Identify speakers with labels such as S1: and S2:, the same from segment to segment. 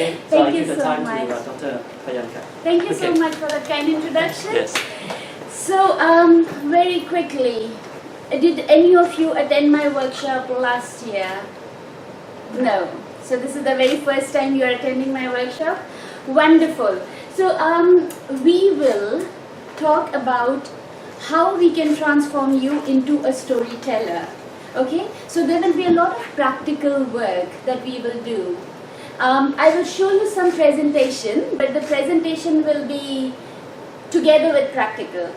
S1: Okay, so
S2: Thank
S1: I
S2: you
S1: give the
S2: so
S1: time
S2: much.
S1: to Dr. Payanka.
S2: Thank you so
S1: Okay.
S2: much for that kind introduction.
S1: Yes.
S2: So, very quickly, did any of you attend my workshop last year? No. So this is the very first time you are attending my workshop? Wonderful. So, we will talk about how we can transform you into a storyteller. Okay? So there will be a lot of practical work that we will do. I will show you some presentation, but the presentation will be together with practical.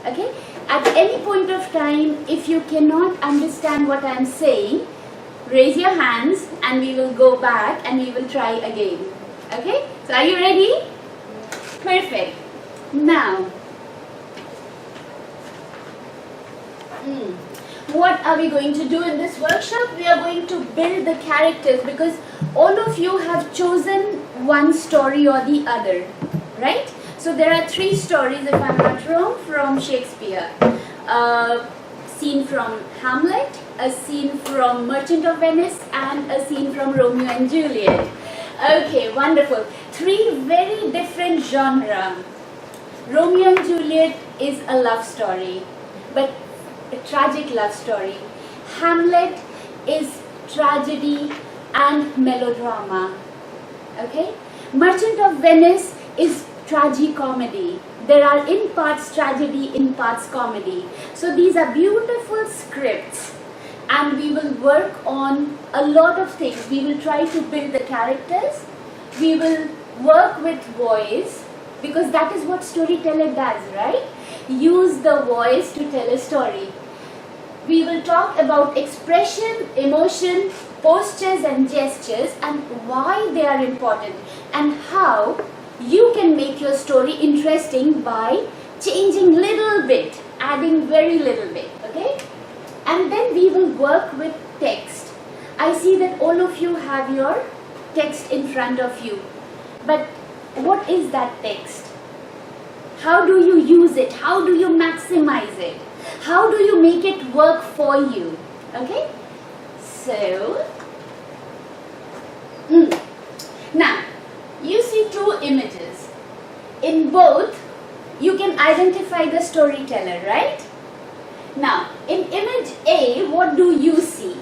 S2: Okay? At any point of time, if you cannot understand what I am saying, raise your hands and we will go back and we will try again. Okay? So are you ready? Perfect. Now, what are we going to do in this workshop? We are going to build the characters because all of you have chosen one story or the other, right? So there are 3 stories, if I'm not wrong, from Shakespeare. A scene from Hamlet, a scene from Merchant of Venice, and a scene from Romeo and Juliet. Okay, wonderful. 3 very different genres. Romeo and Juliet is a love story, but a tragic love story. Hamlet is tragedy and melodrama. Okay? Merchant of Venice is tragicomedy. There are in parts tragedy, in parts comedy. So these are beautiful scripts and we will work on a lot of things. We will try to build the characters. We will work with voice because that is what storyteller does, right? Use the voice to tell a story. We will talk about expression, emotion, postures and gestures and why they are important and how you can make your story interesting by changing little bit, adding very little bit, okay? And then we will work with text. I see that all of you have your text in front of you. But what is that text? How do you use it? How do you maximize it? How do you make it work for you? Okay? So, now, you see 2 images. In both, you can identify the storyteller, right? Now, in image A, what do you see?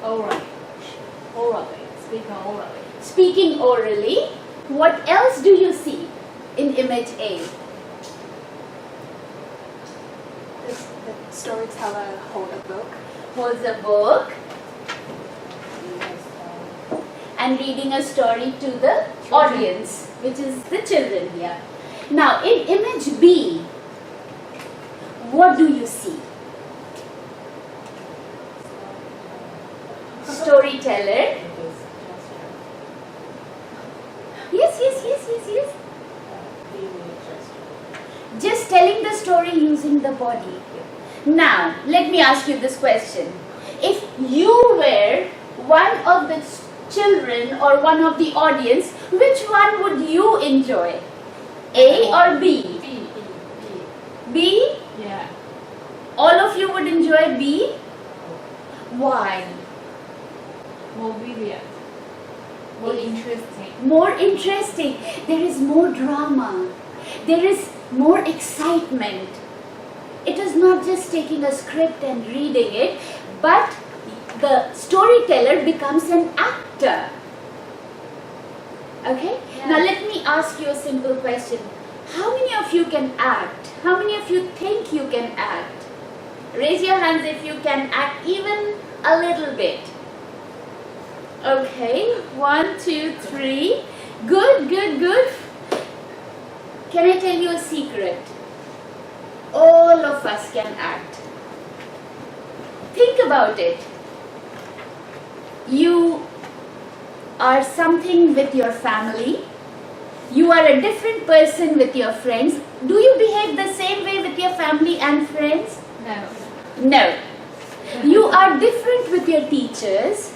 S3: Orally. Speaking orally.
S2: Speaking orally. What else do you see in image A?
S3: The storyteller hold a book.
S2: Holds a book and reading a story to the audience, which is the children here. Now, in image B, what do you see? Storyteller. Yes. Just telling the story using the body. Now, let me ask you this question. If you were one of the children or one of the audience, which one would you enjoy? A or B? B?
S3: Yeah.
S2: All of you would enjoy B? Why?
S3: More vivid. More interesting.
S2: More interesting. There is more drama. There is more excitement. It is not just taking a script and reading it, but the storyteller becomes an actor. Okay?
S3: Yeah.
S2: Now let me ask you a simple question. How many of you can act? How many of you think you can act? Raise your hands if you can act even a little bit. Okay, 1, 2, 3. Good. Can I tell you a secret? All of us can act. Think about it. You are something with your family. You are a different person with your friends. Do you behave the same way with your family and friends?
S3: No.
S2: No. You are different with your teachers,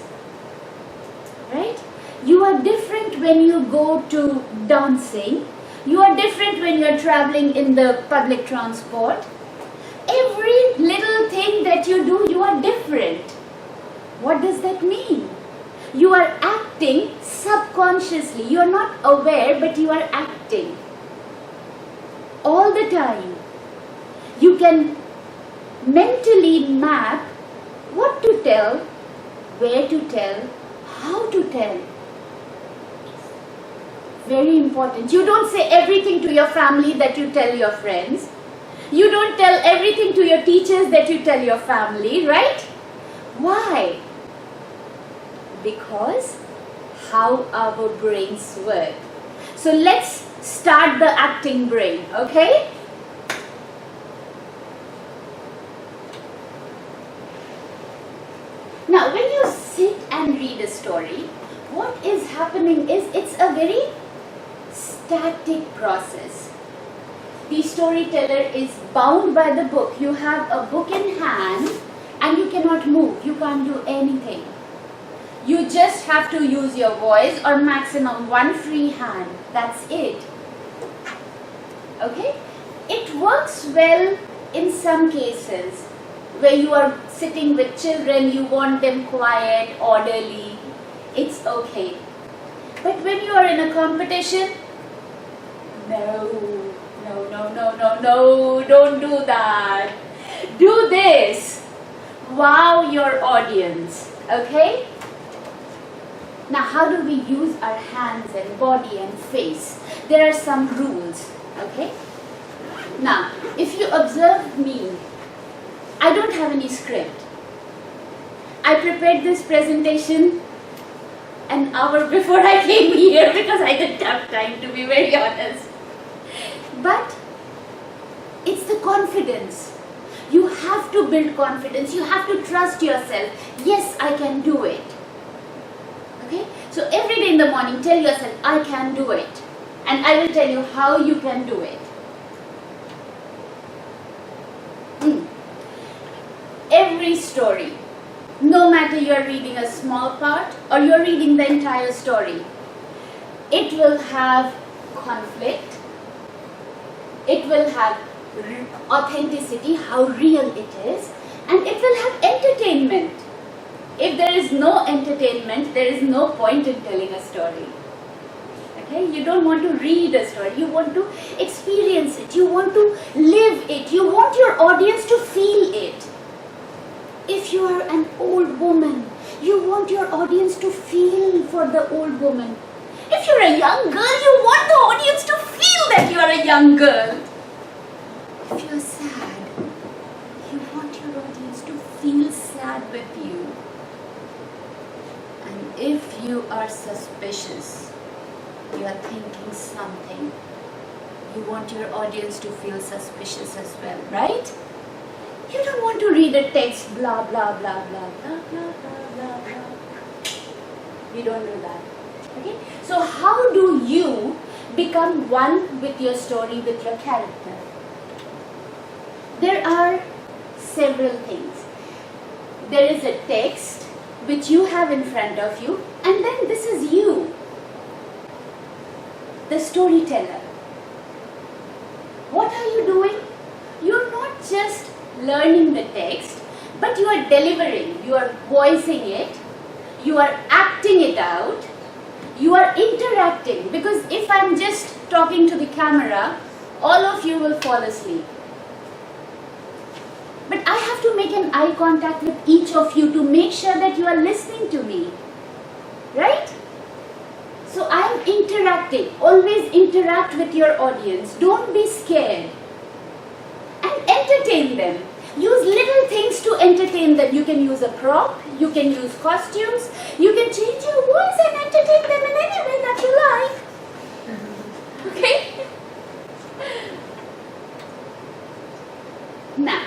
S2: right? You are different when you go to dancing. You are different when you are traveling in the public transport. Every little thing that you do, you are different. What does that mean? You are acting acting subconsciously. You are not aware, but you are acting all the time. You can mentally map what to tell, where to tell, how to tell. Very important. You don't say everything to your family that you tell your friends. You don't tell everything to your teachers that you tell your family, right? Why? Because how our brains work. So let's start the acting brain, okay? Now, when you sit and read a story, what is happening is it's a very static process. The storyteller is bound by the book. You have a book in hand and you cannot move. You can't do anything. You just have to use your voice or maximum one free hand. That's it. Okay? It works well in some cases where you are sitting with children, you want them quiet, orderly. It's okay. But when you are in a competition, no, don't do that. Do this. Wow your audience. Okay? Now, how do we use our hands and body and face? There are some rules. Okay? Now, if you observe me, I don't have any script. I prepared this presentation an hour before I came here because I didn't have time, to be very honest. But it's the confidence. You have to build confidence. You have to trust yourself. Yes, I can do it. Okay? So every day in the morning, tell yourself, I can do it. And I will tell you how you can do it. Every story, no matter you are reading a small part or you are reading the entire story, it will have conflict, it will have authenticity, how real it is, and it will have entertainment. If there is no entertainment, there is no point in telling a story. Okay? You don't want to read a story, you want to experience it, you want to live it, you want your audience to feel it. If you are an old woman, you want your audience to feel for the old woman. If you're a young girl, you want the audience to feel that you are a young girl. If you're sad, you want your audience to feel sad with you. And if you are suspicious, you are thinking something, you want your audience to feel suspicious as well, right? You don't want to read a text, blah, blah, blah, blah, blah, blah, blah, blah, blah. We don't do that. Okay? So how do you become one with your story, with your character? There are several things. There is a text which you have in front of you, and then this is you, the storyteller. What are you doing? You're not just learning the text, but you are delivering, you are voicing it, you are acting it out, you are interacting. Because if I'm just talking to the camera, all of you will fall asleep. But I have to make an eye contact with each of you to make sure that you are listening to me. Right? So I am interacting. Always interact with your audience. Don't be scared. And entertain them. Use little things to entertain them. You can use a prop, you can use costumes, you can change your voice and entertain them in any way that you like. Okay? Now,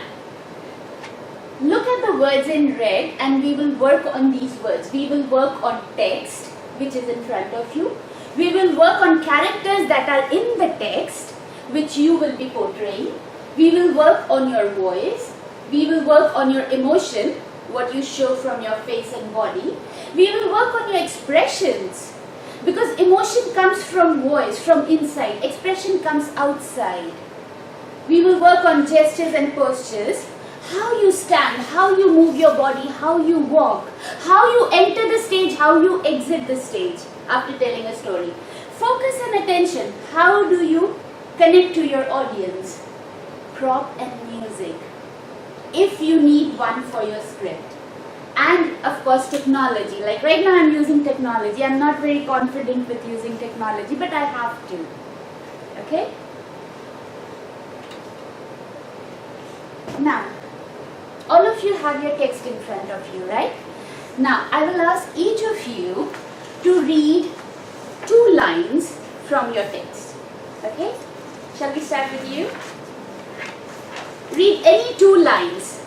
S2: look at the words in red and we will work on these words. We will work on text which is in front of you. We will work on characters that are in the text which you will be portraying. We will work on your voice. We will work on your emotion, what you show from your face and body. We will work on your expressions, because emotion comes from voice, from inside. Expression comes outside. We will work on gestures and postures. how you stand, how you move your body, how you walk, how you enter the stage, how you exit the stage after telling a story. Focus and attention. How do you connect to your audience? Prop and music, if you need one for your script. And of course technology. Like right now I'm using technology. I'm not very confident with using technology, but I have to. Okay? Now, all of you have your text in front of you, right? Now, I will ask each of you to read 2 lines from your text. Okay? Shall we start with you? Read any 2 lines.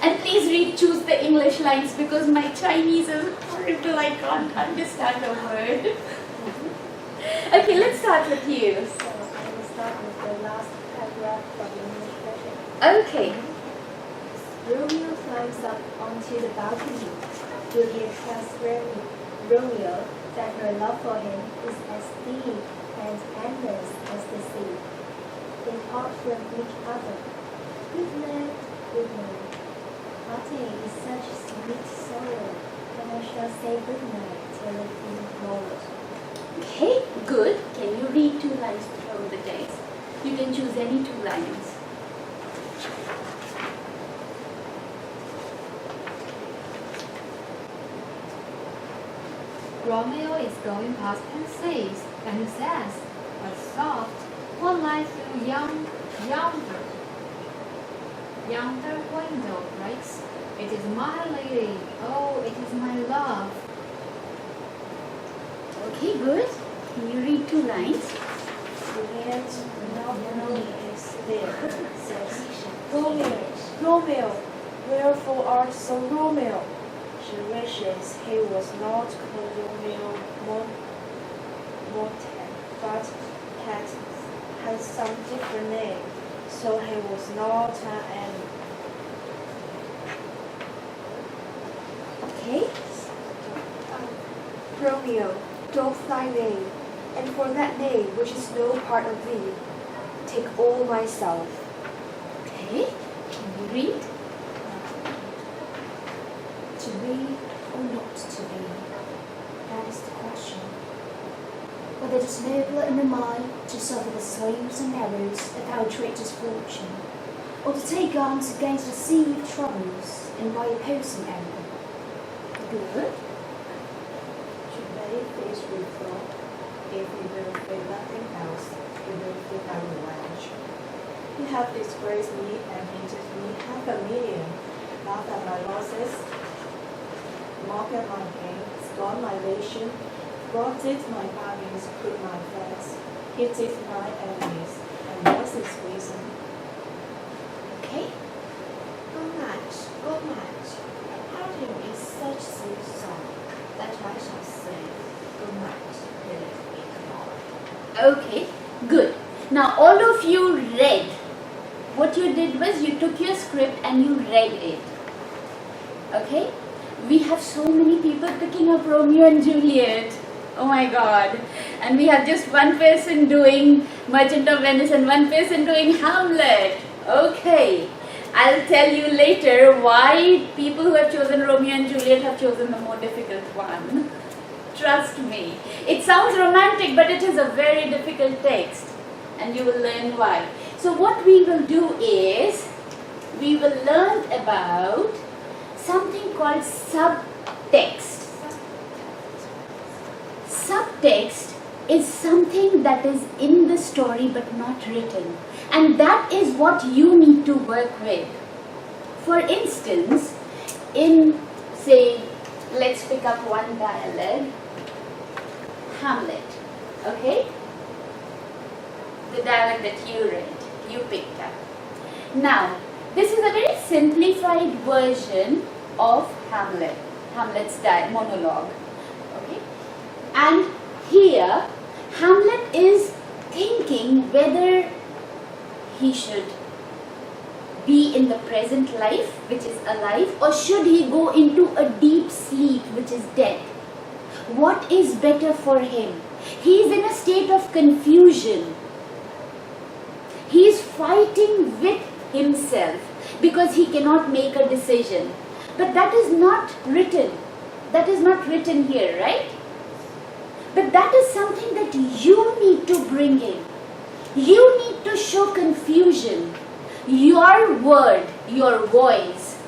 S2: And please choose the English lines because my Chinese is horrible. I can't understand a word. Okay, let's start with you.
S1: So I will start with the last paragraph from the English version.
S2: Okay.
S1: Romeo climbs up onto the balcony. Juliet tells Romeo that her love for him is as deep and endless as the sea. They part from each other. Good night, good night. Parting is such sweet sorrow, and I shall say good night till it is tomorrow.
S2: Okay, good. Can you read 2 lines from the text? You can choose any 2 lines.
S4: Romeo is going past and says, but soft, one light through yonder window breaks. It is my lady, oh, it is my love.
S2: Okay, good. Can you read 2 lines?
S1: Juliet not only is there, says Romeo, Romeo, wherefore art so Romeo? She wishes he was not called Romeo Morten, but had some different name, so he was not an.
S2: Okay.
S1: Romeo, doff thy name, and for that name which is no part of thee, take all myself.
S2: Okay. Can you read?
S1: To be or not to be, that is the question. Whether it is nobler in the mind to suffer the slaves and errors of our traitor's fortune, or to take arms against the sea of troubles in my opposing error.
S2: Good.
S5: To pay face with thought, if we will fear nothing else, we will fear our revenge. You have disgraced me and injured me 500,000, laughed at my losses, mocked at my gain, scorned my nation, rotted my bargains, put my friends, hated my enemies, and what's his reason?
S2: Okay.
S6: Good night. Parting is such sweet song that I shall say good night till it be tomorrow.
S2: Okay, good. Now all of you read. What you did was you took your script and you read it. Okay? We have so many people picking up Romeo and Juliet. Oh my god. And we have just one person doing Merchant of Venice and one person doing Hamlet. Okay. I'll tell you later why people who have chosen Romeo and Juliet have chosen the more difficult one. Trust me. It sounds romantic, but it is a very difficult text. And you will learn why. So what we will do is, we will learn about something called subtext. Subtext is something that is in the story but not written. And that is what you need to work with. For instance, in, say, let's pick up one dialogue, Hamlet, okay? The dialogue that you read, you picked up. Now, this is a very simplified version of Hamlet, Hamlet's monologue, okay? And here, Hamlet is thinking whether he should be in the present life, which is alive, or should he go into a deep sleep, which is death. What is better for him? He is in a state of confusion. He is fighting with himself. because he cannot make a decision. But that is not written. That is not written here, right? But that is something that you need to bring in. You need to show confusion. Your word, your voice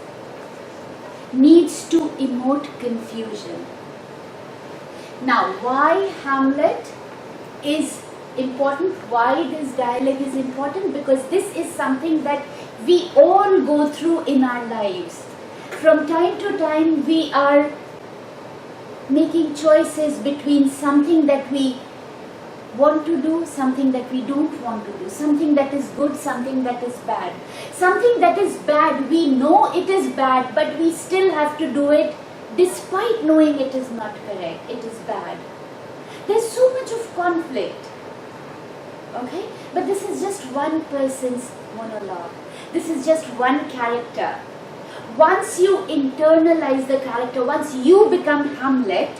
S2: needs to emote confusion. Now, why Hamlet is important, why this dialogue is important? Because this is something that we all go through in our lives. From time to time, we are making choices between something that we want to do, something that we don't want to do, something that is good, something that is bad. Something that is bad, we know it is bad, but we still have to do it despite knowing it is not correct, it is bad. There's so much of conflict. Okay? But this is just one person's monologue. This is just one character. Once you internalize the character, once you become Hamlet,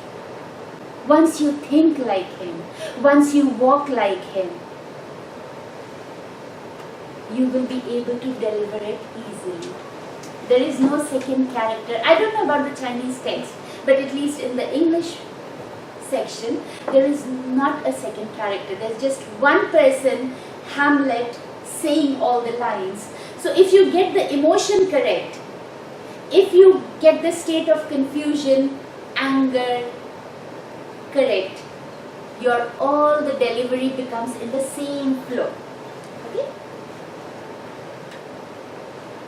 S2: once you think like him, once you walk like him, you will be able to deliver it easily. There is no second character. I don't know about the Chinese text, but at least in the English section, there is not a second character. There's just one person, Hamlet, saying all the lines. So if you get the emotion correct, if you get the state of confusion, anger correct, all the delivery becomes in the same flow. Okay?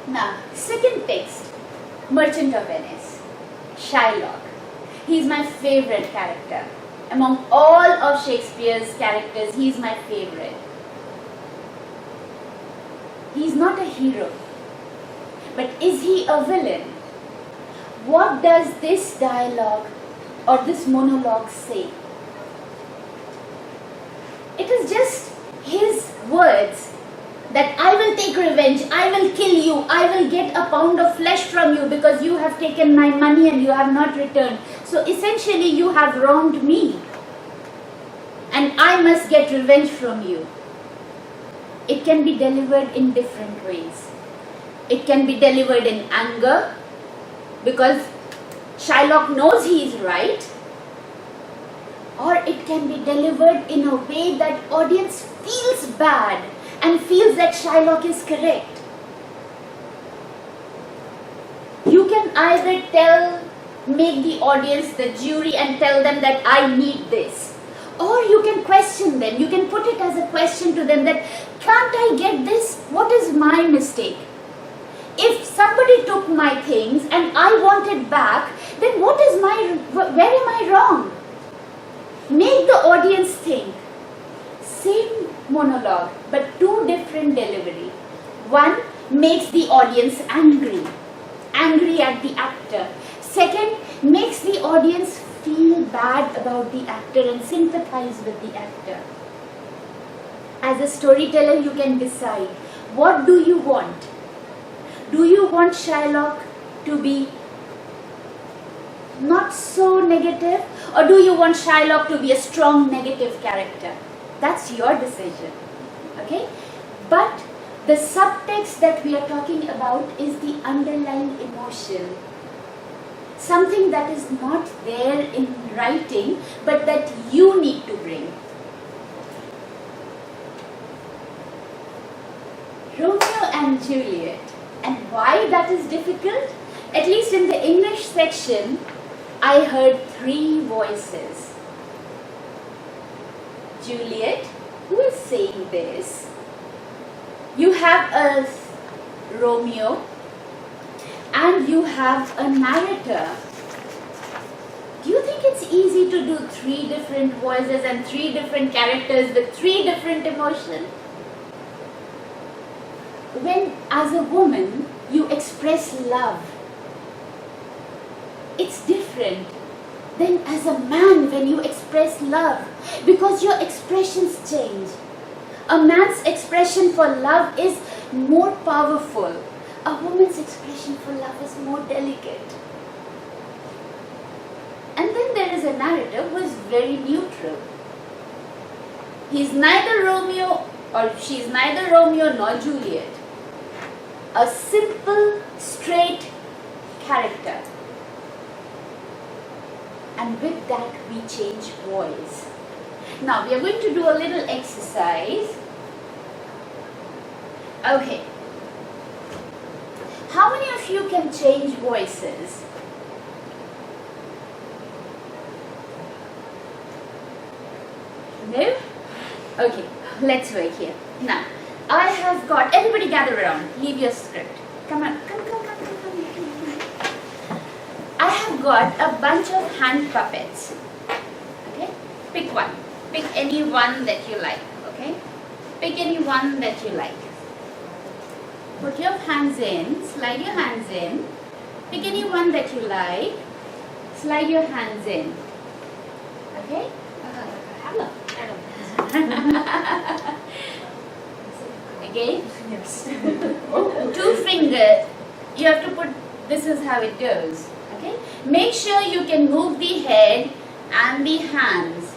S2: Now, second text, Merchant of Venice, Shylock. He is my favorite character. Among all of Shakespeare's characters, he is my favorite. He is not a hero. But is he a villain? What does this dialogue or this monologue say? It is just his words that I will take revenge, I will kill you, I will get a pound of flesh from you because you have taken my money and you have not returned. So essentially you have wronged me and I must get revenge from you. It can be delivered in different ways. It can be delivered in anger because Shylock knows he is right, or it can be delivered in a way that audience feels bad and feels that Shylock is correct. You can either make the audience the jury and tell them that I need this, or you can question them. You can put it as a question to them that, can't I get this? What is my mistake? If somebody took my things and I want it back, then where am I wrong? Make the audience think. Same monologue, but two different delivery. One makes the audience angry at the actor. Second, makes the audience feel bad about the actor and sympathize with the actor. As a storyteller, you can decide, what do you want? Do you want Shylock to be not so negative, or do you want Shylock to be a strong negative character? That's your decision. Okay? But the subtext that we are talking about is the underlying emotion. Something that is not there in writing, but that you need to bring. Romeo and Juliet. And why that is difficult? At least in the English section, I heard three voices. Juliet, who is saying this? You have a Romeo and you have a narrator. Do you think it's easy to do three different voices and three different characters with three different emotions? When, as a woman, you express love, it's different than as a man when you express love, because your expressions change. A man's expression for love is more powerful. A woman's expression for love is more delicate. And then there is a narrator who is very neutral. He's neither Romeo, or she's neither Romeo nor Juliet. a simple, straight character. And with that, we change voice. Now, we are going to do a little exercise. Okay. How many of you can change voices? No? Okay, let's work here. Now, I have got, everybody gather around, leave your script. Come on, come. I have got a bunch of hand puppets. Okay? Pick one. Pick any one that you like. Okay? Pick any one that you like. Put your hands in, slide your hands in. Pick any one that you like. Slide your hands in. Okay?
S4: Hello.
S2: Again?
S5: Yes.
S2: 2 fingers. You have to put, this is how it goes. Okay? Make sure you can move the head and the hands.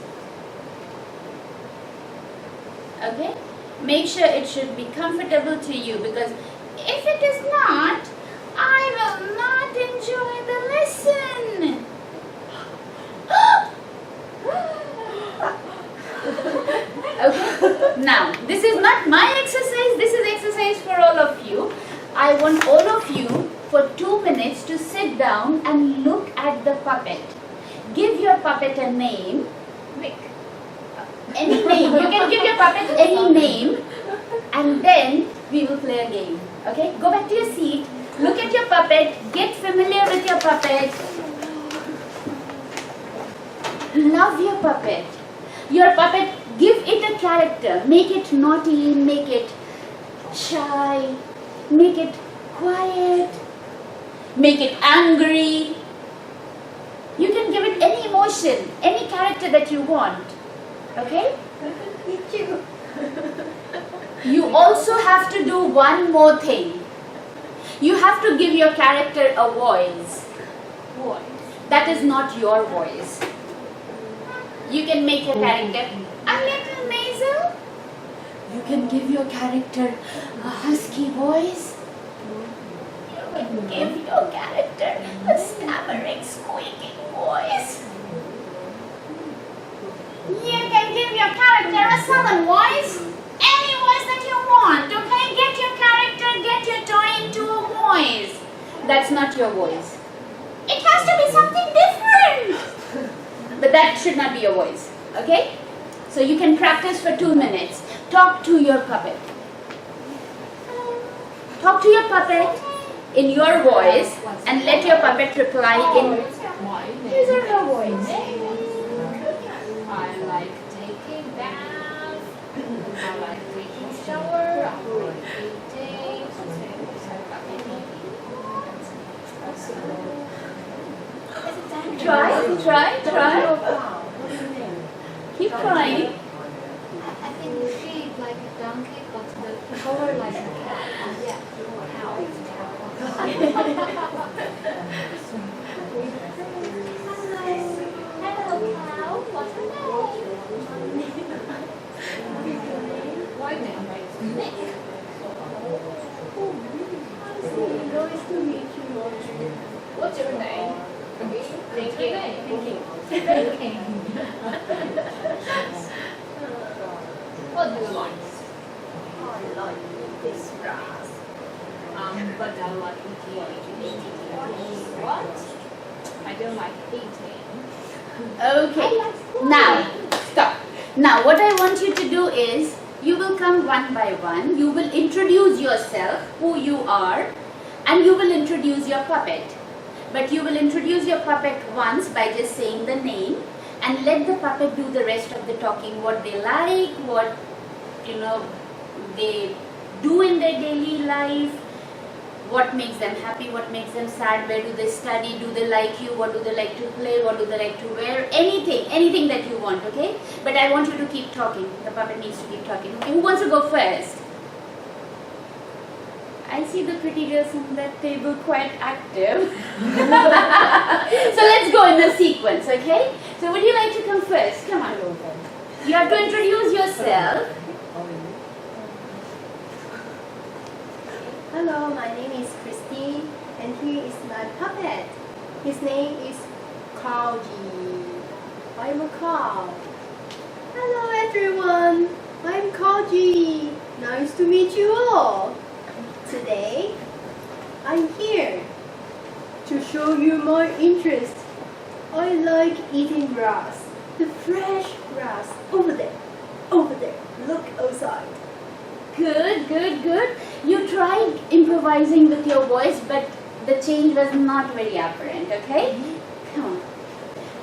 S2: Okay? Make sure it should be comfortable to you, because if it is not, I will not enjoy the lesson. Okay? Now, this is not my exercise, this is exercise for all of you. I want all of you for 2 minutes to sit down and look at the puppet. Give your puppet a name.
S4: Vic.
S2: Any name. You can give your puppet any name, and then we will play a game. Okay? Go back to your seat. Look at your puppet. Get familiar with your puppet. Love your puppet. Your puppet, give it a character. Make it naughty, make it shy, make it quiet, make it angry. You can give it any emotion, any character that you want. Okay? You also have to do one more thing. You have to give your character a voice. That is not your voice. You can make your character a little nasal. You can give your character a husky voice. You can give your character a stammering, squeaking voice. You can give your character a southern voice. Any voice that you want, okay? Get your character, get your toy into a voice. That's not your voice. It has to be something different. But that should not be your voice, okay? So you can practice for 2 minutes. Talk to your puppet. Talk to your puppet in your voice and let your puppet reply in his or her voice.
S4: I like taking bath. I like taking shower. I like eating.
S2: Try. Keep trying.
S4: I think the shape like a donkey, but the color like a cat. Yeah. Hello, cow. What's your name? Why name? Nick.
S1: Nice to meet you.
S4: What's your name? Thinking. What do you like?
S1: I like this grass.
S4: But I like eating. What? I don't like eating.
S2: Okay. Now, stop. Now, what I want you to do is, you will come one by one. You will introduce yourself, who you are, and you will introduce your puppet. But you will introduce your puppet once by just saying the name, and let the puppet do the rest of the talking, what they like, what they do in their daily life, what makes them happy, what makes them sad, where do they study, do they like you, what do they like to play, what do they like to wear, anything that you want, okay? But I want you to keep talking. The puppet needs to keep talking. Okay, who wants to go first? I see the pretty girls on that table quite active. So let's go in the sequence, okay? So would you like to come first? Come on. You have to introduce yourself.
S1: Hello, my name is Christy, and here is my puppet. His name is Cloudy. I'm a cow. Hello, everyone. I'm Cloudy. Nice to meet you all. Today, I'm here to show you my interest. I like eating grass, the fresh grass over there. Look outside.
S2: Good, good, good. You tried improvising with your voice, but the change was not very apparent, okay? Come on.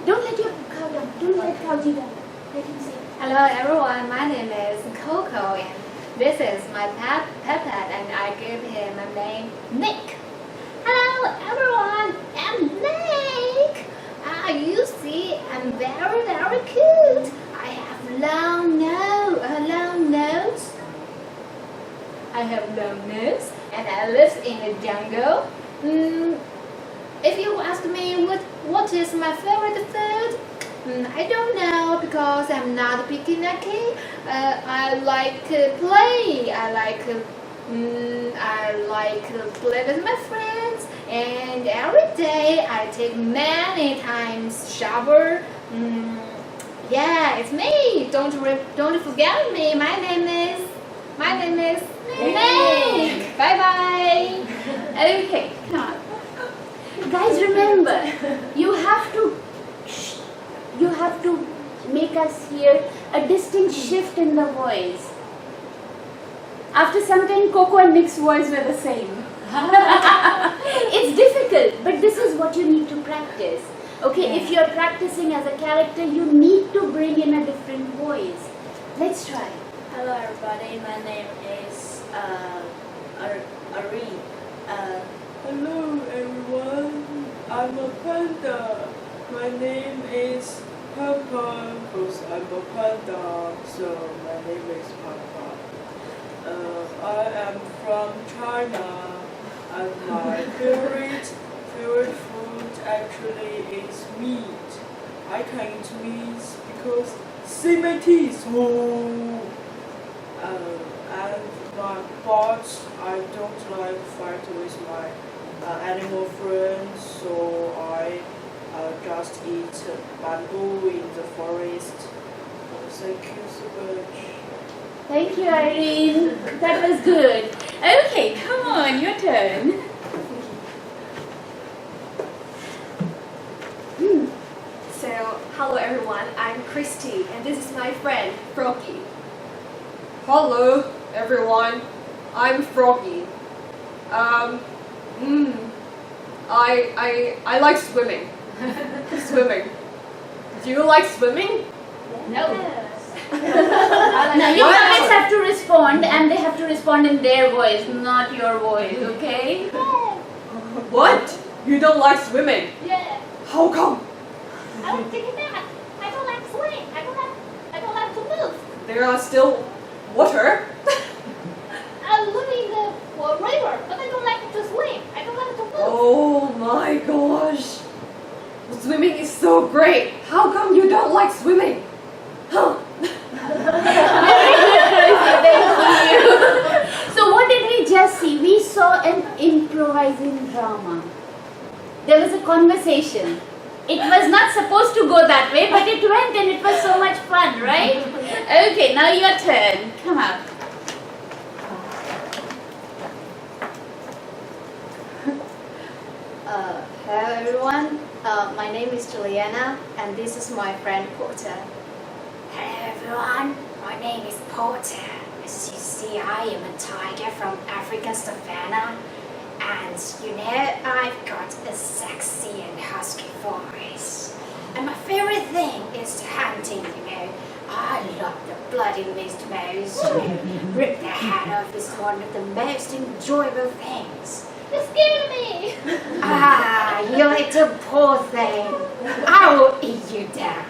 S2: Don't let your cow down. Don't let Cloudy down. Let him say.
S4: Hello everyone, my name is Coco and this is my puppet and I give him a name Nick. Hello everyone, I'm Nick. You see, I'm very, very cute. I have a long nose. I have long nose and I live in the jungle. If you ask me what is my favorite food, I don't know because I'm not picky nucky. I like play. I like play with my friends, and every day I take many times shower. Yeah, it's me. Don't forget me. My name is Nick. Bye bye.
S2: Okay, come on. Guys, remember, you have to make us hear a distinct shift in the voice. After some time, Coco and Nick's voice were the same. It's difficult, but this is what you need to practice. Okay, if you're practicing as a character, you need to bring in a different voice. Let's try.
S7: Hello everybody, my name is Ari.
S8: Hello everyone, I'm a panda. My name is Papa, because I'm a panda, so my name is Papa. I am from China, and my favorite food actually is meat. I can eat meat because see my teeth. But I don't like fight with my animal friends, so I just eat bamboo in the forest. Thank you so much.
S2: Thank you, Irene. That was good. Okay, come on, your turn.
S9: So, hello everyone, I'm Christy, and this is my friend, Froggy.
S10: Hello everyone, I'm Froggy. I like swimming. Swimming. Do you like swimming?
S4: No.
S2: Now you guys have to respond, and they have to respond in their voice, not your voice, okay?
S10: What? You don't like swimming?
S4: Yeah.
S10: How come?
S4: I will take it back. I don't like swimming. I don't like to move.
S10: There are still water.
S4: I live in the river, but I don't like to swim. I don't like to move.
S10: Oh my gosh. Swimming is so great. How come you don't like swimming? Huh?
S2: Thank you. So what did we just see? We saw an improvising drama. There was a conversation. It was not supposed to go that way, but it went and it was so much fun, right? Okay, now your turn. Come on.
S9: Hello everyone, my name is Juliana, and this is my friend Porter.
S11: Hello everyone, my name is Porter. As you see, I am a tiger from African savannah, and I've got a sexy and husky voice. And my favorite thing is hunting, I love the bloody beast most. Rip the head off is one of the most enjoyable things.
S4: You scared me.
S11: Ah, you little poor thing. I will eat you down.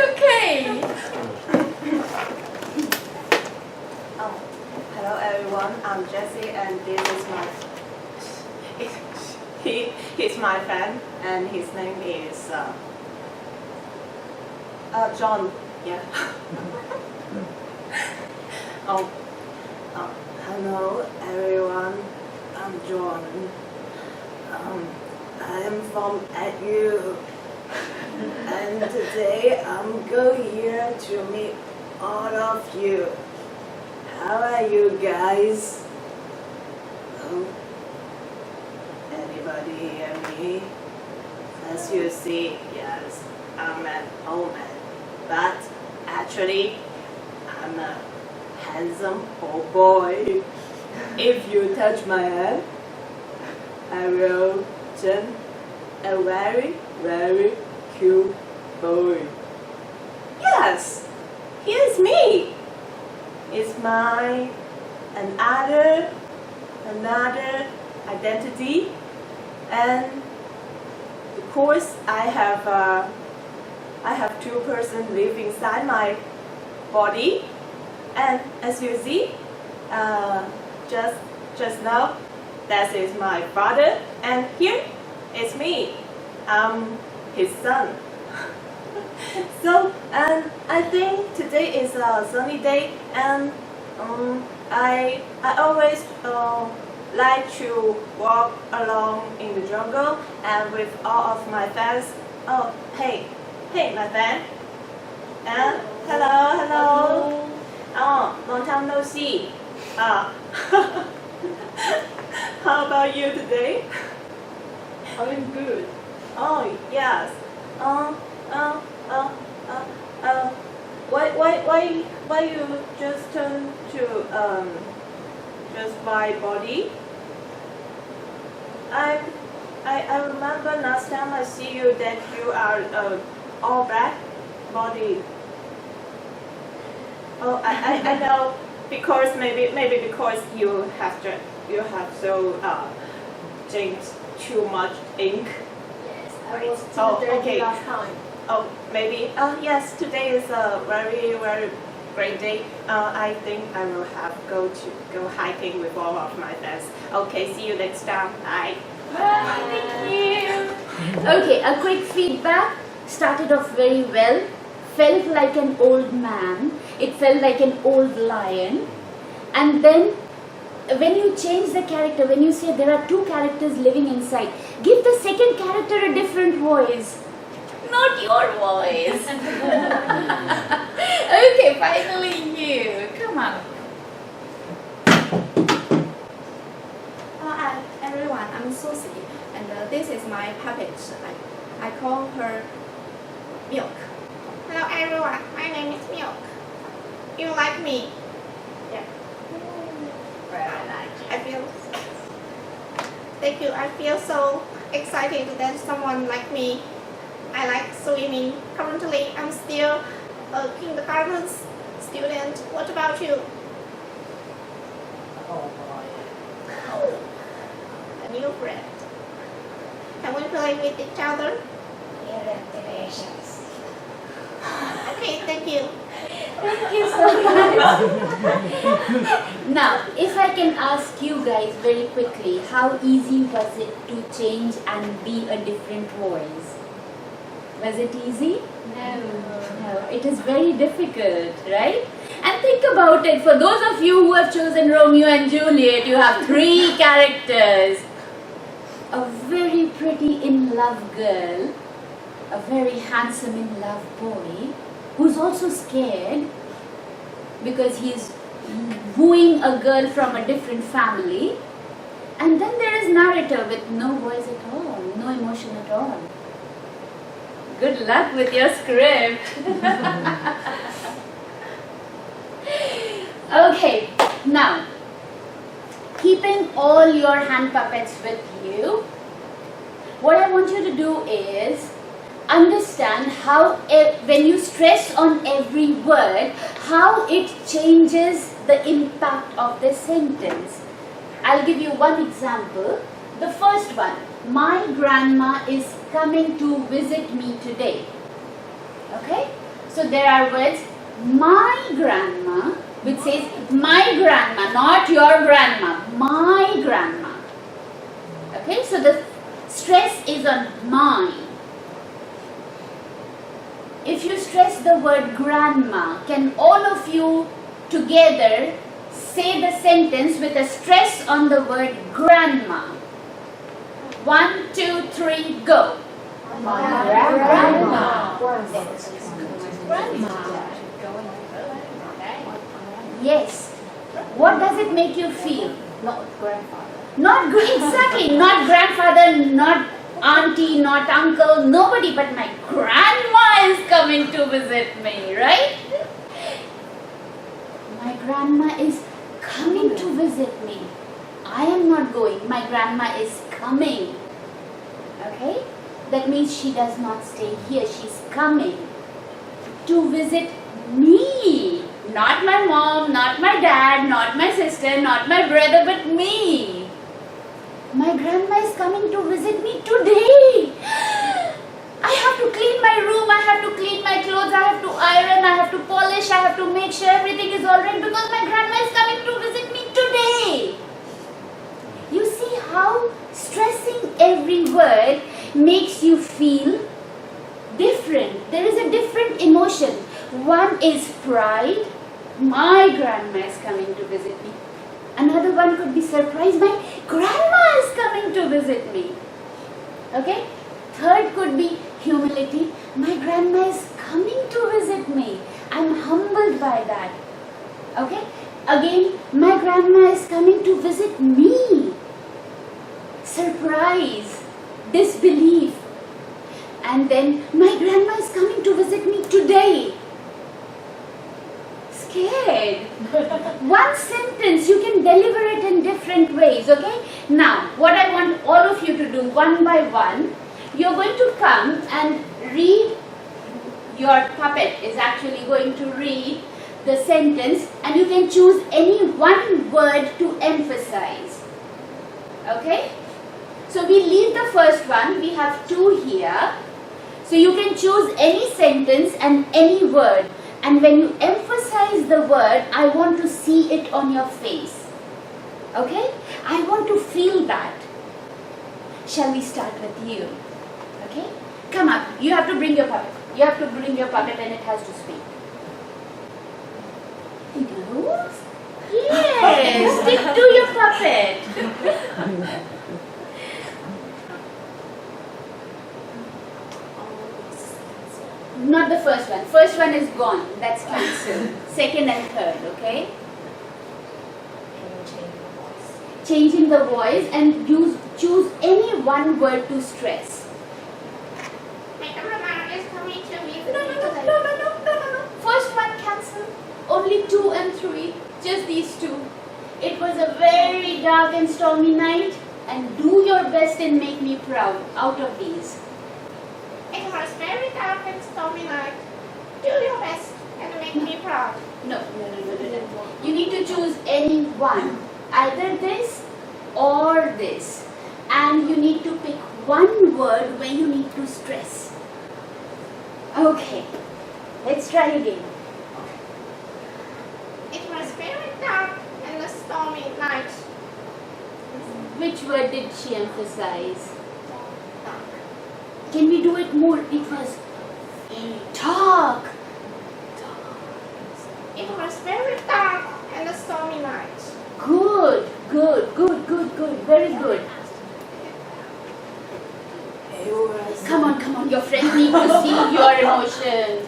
S2: Okay.
S5: Hello everyone, I'm Jessie, and this is he's my friend, and his name is John. Yeah. Hello everyone. I'm John. I'm from EDU. And today I'm going here to meet all of you. How are you guys? Anybody hear me? As you see, yes, I'm an old man. But actually, I'm a handsome old boy. If you touch my hand, I will turn a very, very cute boy. Yes, here's me. It's my another identity, and of course I have two persons living inside my body, and as you see, just now, that is my father, and here is me. I'm his son. So, and I think today is a sunny day, and I always like to walk along in the jungle and with all of my fans. Oh, hey, my fan. And hello. Oh, long time no see. How about you today?
S8: I'm good.
S5: Oh, yes. Why you just turn to just my body? I remember last time I see you that you are all black body. Oh, I know, because maybe because you have so drink too much ink.
S1: Yes,
S5: Right.
S1: I was
S5: Oh,
S1: too dirty
S5: okay.
S1: last time.
S5: Oh, maybe. Yes, today is a very, very great day. I think I will have go hiking with all of my friends. Okay, see you next time. Bye.
S2: Thank you. Okay, a quick feedback. Started off very well. Felt like an old man. It felt like an old lion. And then when you change the character, when you say there are two characters living inside, give the second character a different voice. Not your voice. Okay, finally you. Come on.
S3: Hi everyone, I'm Susie, and this is my puppet. I call her Milk.
S6: Hello everyone, my name is Milk. You like me?
S3: Yeah.
S6: I feel. Thank you. I feel so excited that someone like me. I like swimming. Currently, I'm still a kindergarten student. What about you?
S5: Oh boy.
S6: A new friend. Can we play with each other?
S11: You're delicious.
S6: Okay, thank you.
S2: Thank you so much. Now, if I can ask you guys very quickly, how easy was it to change and be a different voice? Was it easy? No, it is very difficult, right? And think about it, for those of you who have chosen Romeo and Juliet, you have three characters. A very pretty in love girl, a very handsome in love boy, who's also scared because he's wooing a girl from a different family. And then there is narrator with no voice at all, no emotion at all. Good luck with your script. Okay, now, keeping all your hand puppets with you, what I want you to do is understand how, when you stress on every word, how it changes the impact of the sentence. I'll give you one example. The first one, my grandma is coming to visit me today. Okay? So there are words, my grandma, which says my grandma, not your grandma, my grandma. Okay? So the stress is on my. If you stress the word grandma, can all of you together say the sentence with a stress on the word grandma. 1, 2, 3, go.
S1: My grandma.
S2: Yes. What does it make you feel?
S9: Not grandfather.
S2: Exactly, not grandfather, not auntie, not uncle, nobody but my grandma is coming to visit me, right? My grandma is coming to visit me. I am not going, my grandma is coming. Okay? That means she does not stay here, she's coming to visit me. Not my mom, not my dad, not my sister, not my brother, but me. My grandma is coming to visit me today. I have to clean my room, I have to clean my clothes, I have to iron, I have to polish, I have to make sure everything is alright because my grandma is coming to visit me today. You see how stressing every word makes you feel different. There is a different emotion. One is pride. My grandma is coming to visit me. Another one could be surprise. My grandma is coming to visit me. Okay? Third could be humility. My grandma is coming to visit me. I'm humbled by that. Okay? Again, my grandma is coming to visit me. Surprise. Disbelief. And then my grandma is coming to visit me today. Scared. One sentence, you can deliver it in different ways, okay? Now, what I want all of you to do one by one, you're going to come and read, your puppet is actually going to read the sentence and you can choose any one word to emphasize. Okay? So we leave the first one, we have 2 here. So you can choose any sentence and any word. And when you emphasize the word, I want to see it on your face. Okay? I want to feel that. Shall we start with you? Okay? Come up. You have to bring your puppet. You have to bring your puppet and it has to speak. Nose? Yes. Stick to your puppet. Not the first one. First one is gone. That's cancelled. Second and third, okay? Changing the voice and choose any one word to stress.
S6: My grandma is coming to visit
S2: No.
S6: me today.
S2: No. First one cancelled. Only 2 and 3. Just these 2. It was a very dark and stormy night. And do your best and make me proud out of these.
S6: It was very dark and stormy night. Do your best and make me proud.
S2: No. You need to choose any one. Either this or this. And you need to pick one word where you need to stress. Okay. Let's try again.
S6: It was very dark and a stormy night.
S2: Which word did she emphasize? Can we do it more? It was dark.
S6: It was very dark and a stormy night.
S2: Good. Very good. Come on. Your friends need to see your emotion.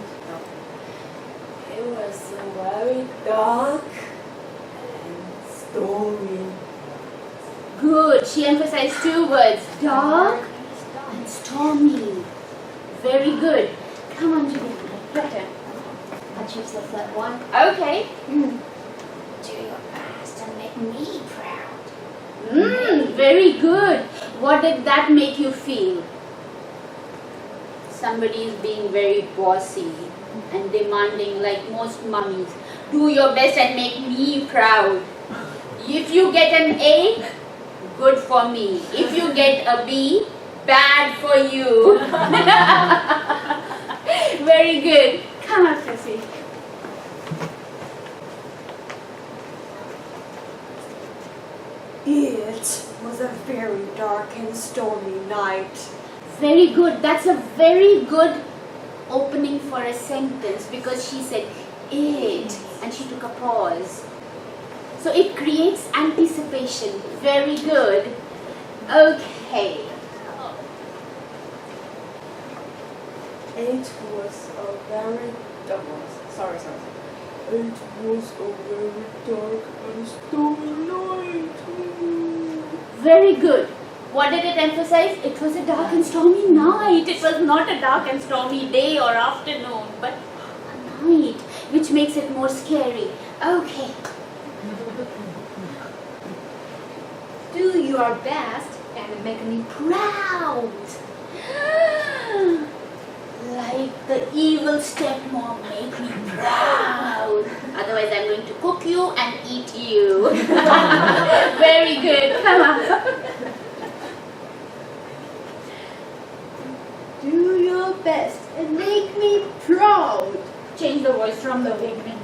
S8: It was very dark and stormy.
S2: Good. She emphasized 2 words. Dark and stormy. Very good. Come on, Juliana. Better.
S9: I choose the third one.
S2: Okay.
S11: Do your best and make me proud.
S2: Very good. What did that make you feel? Somebody is being very bossy and demanding like most mummies. Do your best and make me proud. If you get an A, good for me. If you get a B, bad for you. Very good. Come on, Sissy.
S12: It was a very dark and stormy night.
S2: Very good. That's a very good opening for a sentence because she said it. and she took a pause. So it creates anticipation. Very good. Okay.
S8: It was a very sorry. It was a very dark and stormy night.
S2: Very good. What did it emphasize? It was a dark and stormy night. It was not a dark and stormy day or afternoon, but a night, which makes it more scary. Okay.
S4: Do your best and make me proud.
S2: Like the evil stepmom, make me proud. Otherwise, I'm going to cook you and eat you. Very good. Come on.
S1: Do your best and make me proud.
S2: Change the voice from the pigment.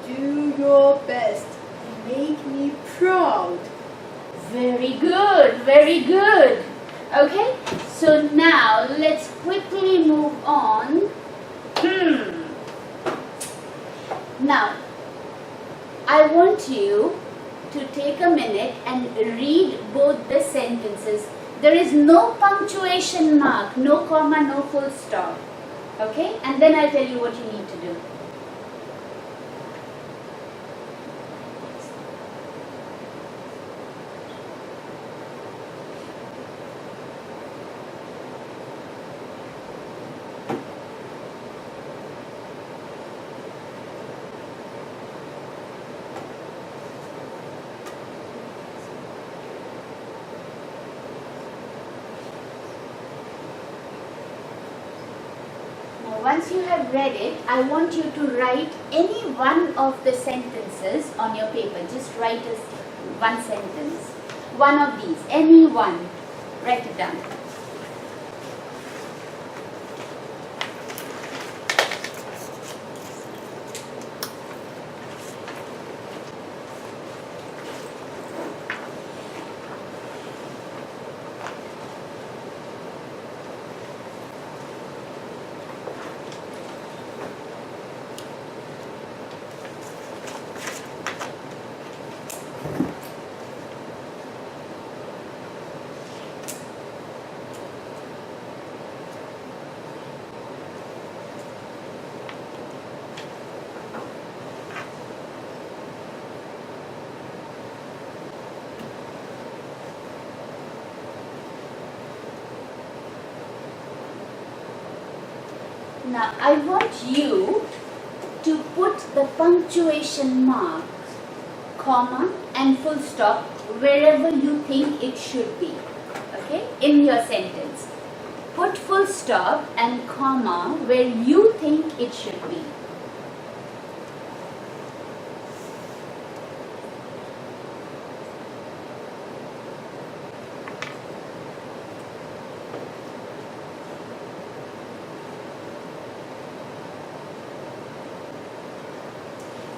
S1: Do your best and make me proud.
S2: Very good. Very good. Okay, so now let's quickly move on. Now, I want you to take a minute and read both the sentences. There is no punctuation mark, no comma, no full stop. Okay, and then I'll tell you what you need to do. Once you have read it, I want you to write any one of the sentences on your paper. Just write one sentence. One of these, any one. Write it down. Now, I want you to put the punctuation mark, comma and full stop wherever you think it should be, okay, in your sentence. Put full stop and comma where you think it should be.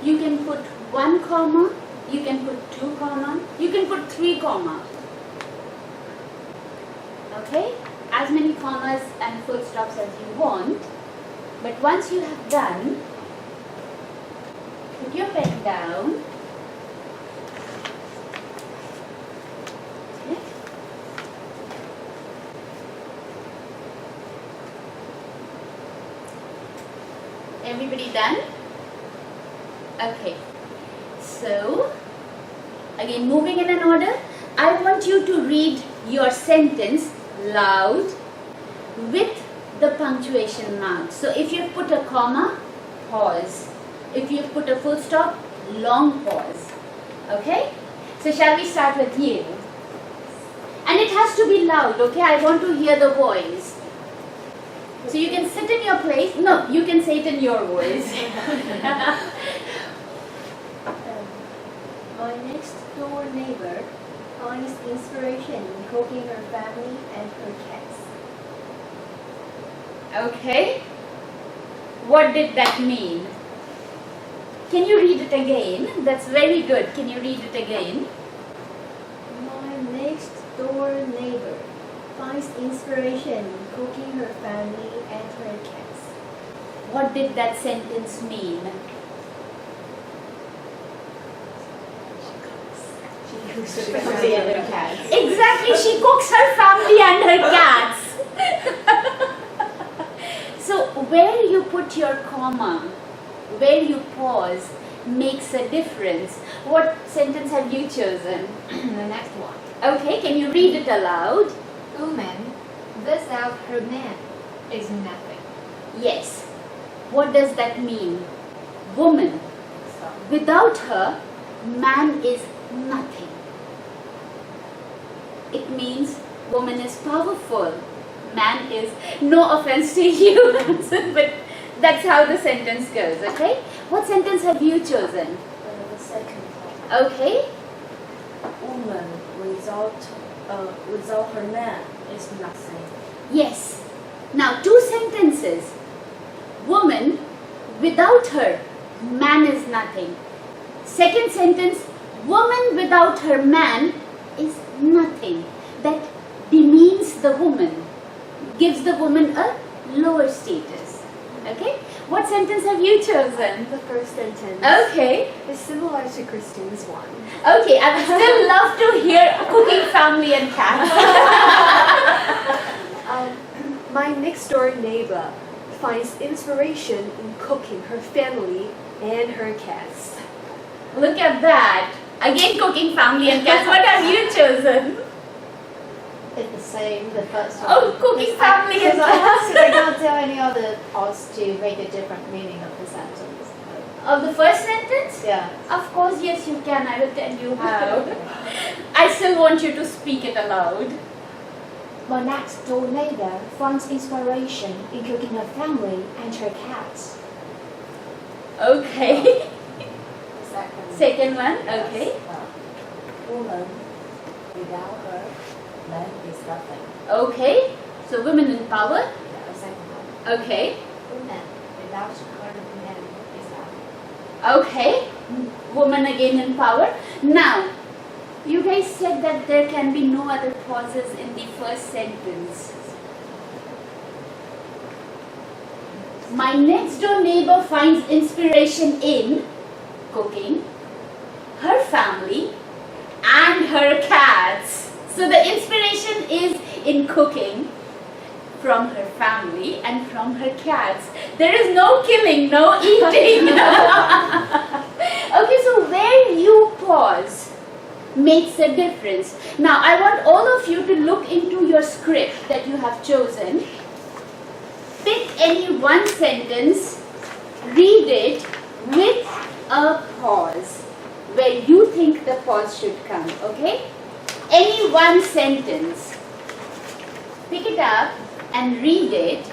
S2: You can put 1 comma, you can put 2 comma, you can put 3 comma. Okay? As many commas and full stops as you want. But once you have done, put your pen down. Okay? Everybody done? Okay, so again moving in an order, I want you to read your sentence loud with the punctuation mark. So if you put a comma, pause. If you put a full stop, long pause. Okay, so shall we start with you? And it has to be loud, okay? I want to hear the voice. So you can sit in your place. No, you can say it in your voice.
S1: My next door neighbor finds inspiration in cooking her family and her cats.
S2: Okay. What did that mean? Can you read it again? That's very good. Can you read it again?
S1: My next door neighbor finds inspiration in cooking her family and her cats.
S2: What did that sentence mean?
S5: Family and their cats.
S2: Exactly, she cooks her family and her cats. So where you put your comma, where you pause, makes a difference. What sentence have you chosen?
S4: The next one.
S2: Okay, can you read it aloud?
S4: Woman without her man is nothing.
S2: Yes. What does that mean? Woman. Without her, man is nothing. It means woman is powerful. Man is, no offense to you, but that's how the sentence goes, okay? What sentence have you chosen?
S5: The second one.
S2: Okay.
S5: Woman without her man is nothing.
S2: Yes. Now, two sentences. Woman, without her, man is nothing. Second sentence, woman without her man is nothing. That demeans the woman, gives the woman a lower status. Okay? What sentence have you chosen?
S10: The first sentence
S2: Okay.
S10: is similar to Christine's one.
S2: Okay, I would still love to hear cooking family and cats.
S10: My next door neighbor finds inspiration in cooking her family and her cats.
S2: Look at that. Again, cooking family and cats. What have you chosen?
S9: It's the same, the first one.
S2: Oh, cooking family and cats.
S9: Because I can't tell any other parts to make a different meaning of the sentence.
S2: Of the first sentence?
S9: Yeah.
S2: Of course, yes, you can. I will tell you how. I still want you to speak it aloud.
S1: My next door neighbor finds inspiration in cooking her family and her cats.
S2: Okay.
S5: Second.
S2: Second one. Okay.
S5: Woman without her man is nothing.
S2: Okay. So women in power.
S5: The second one.
S2: Okay.
S9: Woman without her man is nothing.
S2: Okay. Woman again in power. Now, you guys said that there can be no other pauses in the first sentence. My next door neighbor finds inspiration in cooking, her family, and her cats. So the inspiration is in cooking, from her family, and from her cats. There is no killing, no eating. Okay, so where you pause makes a difference. Now, I want all of you to look into your script that you have chosen. Pick any one sentence, read it with a pause where you think the pause should come, okay? Any one sentence. Pick it up and read it.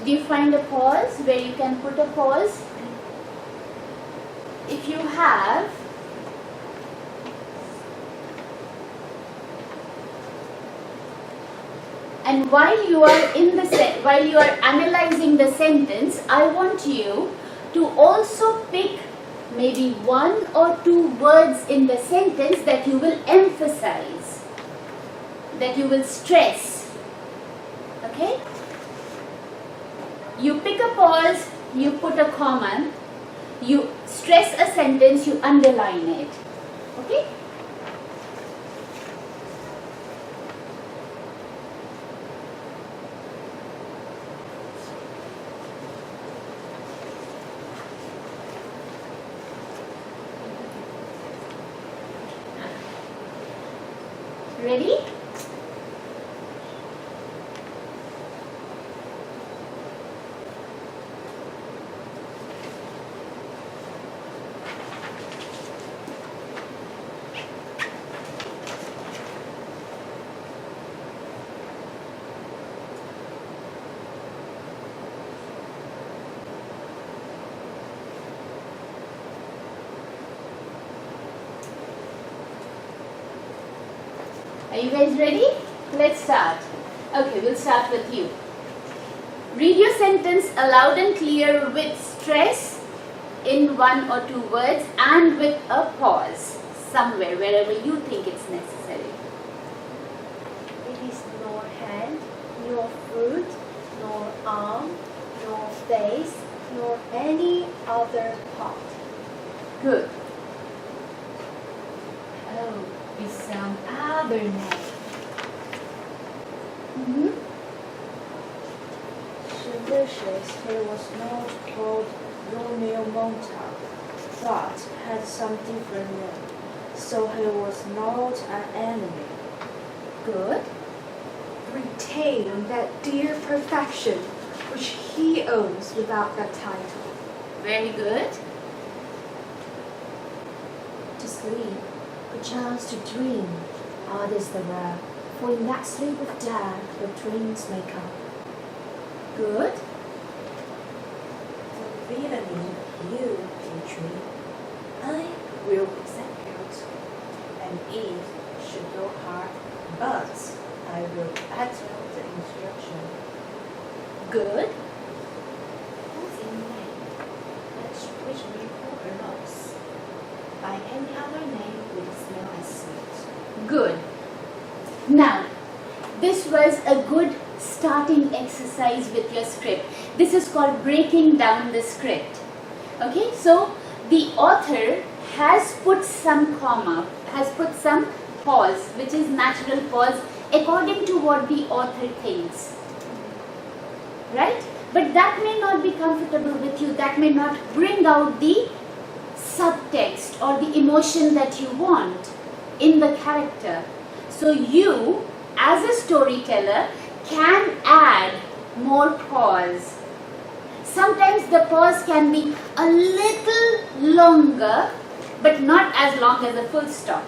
S2: Do you find a pause where you can put a pause? If you have, and while you are while you are analyzing the sentence, I want you to also pick maybe one or two words in the sentence that you will emphasize, that you will stress. Okay? You pick a pause, you put a comma, you stress a sentence, you underline it. Okay? Ready? Are you guys ready? Let's start. Okay, we'll start with you. Read your sentence aloud and clear with stress in 1 or 2 words and with a pause somewhere, wherever you think it's necessary.
S1: It is nor hand, nor foot, nor arm, nor face, nor any other part.
S2: Good.
S4: Oh, it's some other name.
S5: Delicious, he was not called Romeo Montague, but had some different name, so he was not an enemy.
S2: Good.
S10: Retain that dear perfection which he owns without that title.
S2: Very good.
S13: To sleep, perchance to dream, hard is the rare, for in that sleep of death the dreams may come.
S2: Good.
S5: The villainy you teach me, I will execute, and it should go hard, but I will utter the instruction.
S2: Good.
S13: What's in name, which we call a rose? By any other name will smell as sweet.
S2: Good. Now, this was a good starting exercise with your script. This is called breaking down the script. Okay, so the author has put some comma, has put some pause, which is natural pause according to what the author thinks. Right? But that may not be comfortable with you, that may not bring out the subtext or the emotion that you want in the character. So you, as a storyteller, can add more pause. Sometimes the pause can be a little longer, but not as long as a full stop.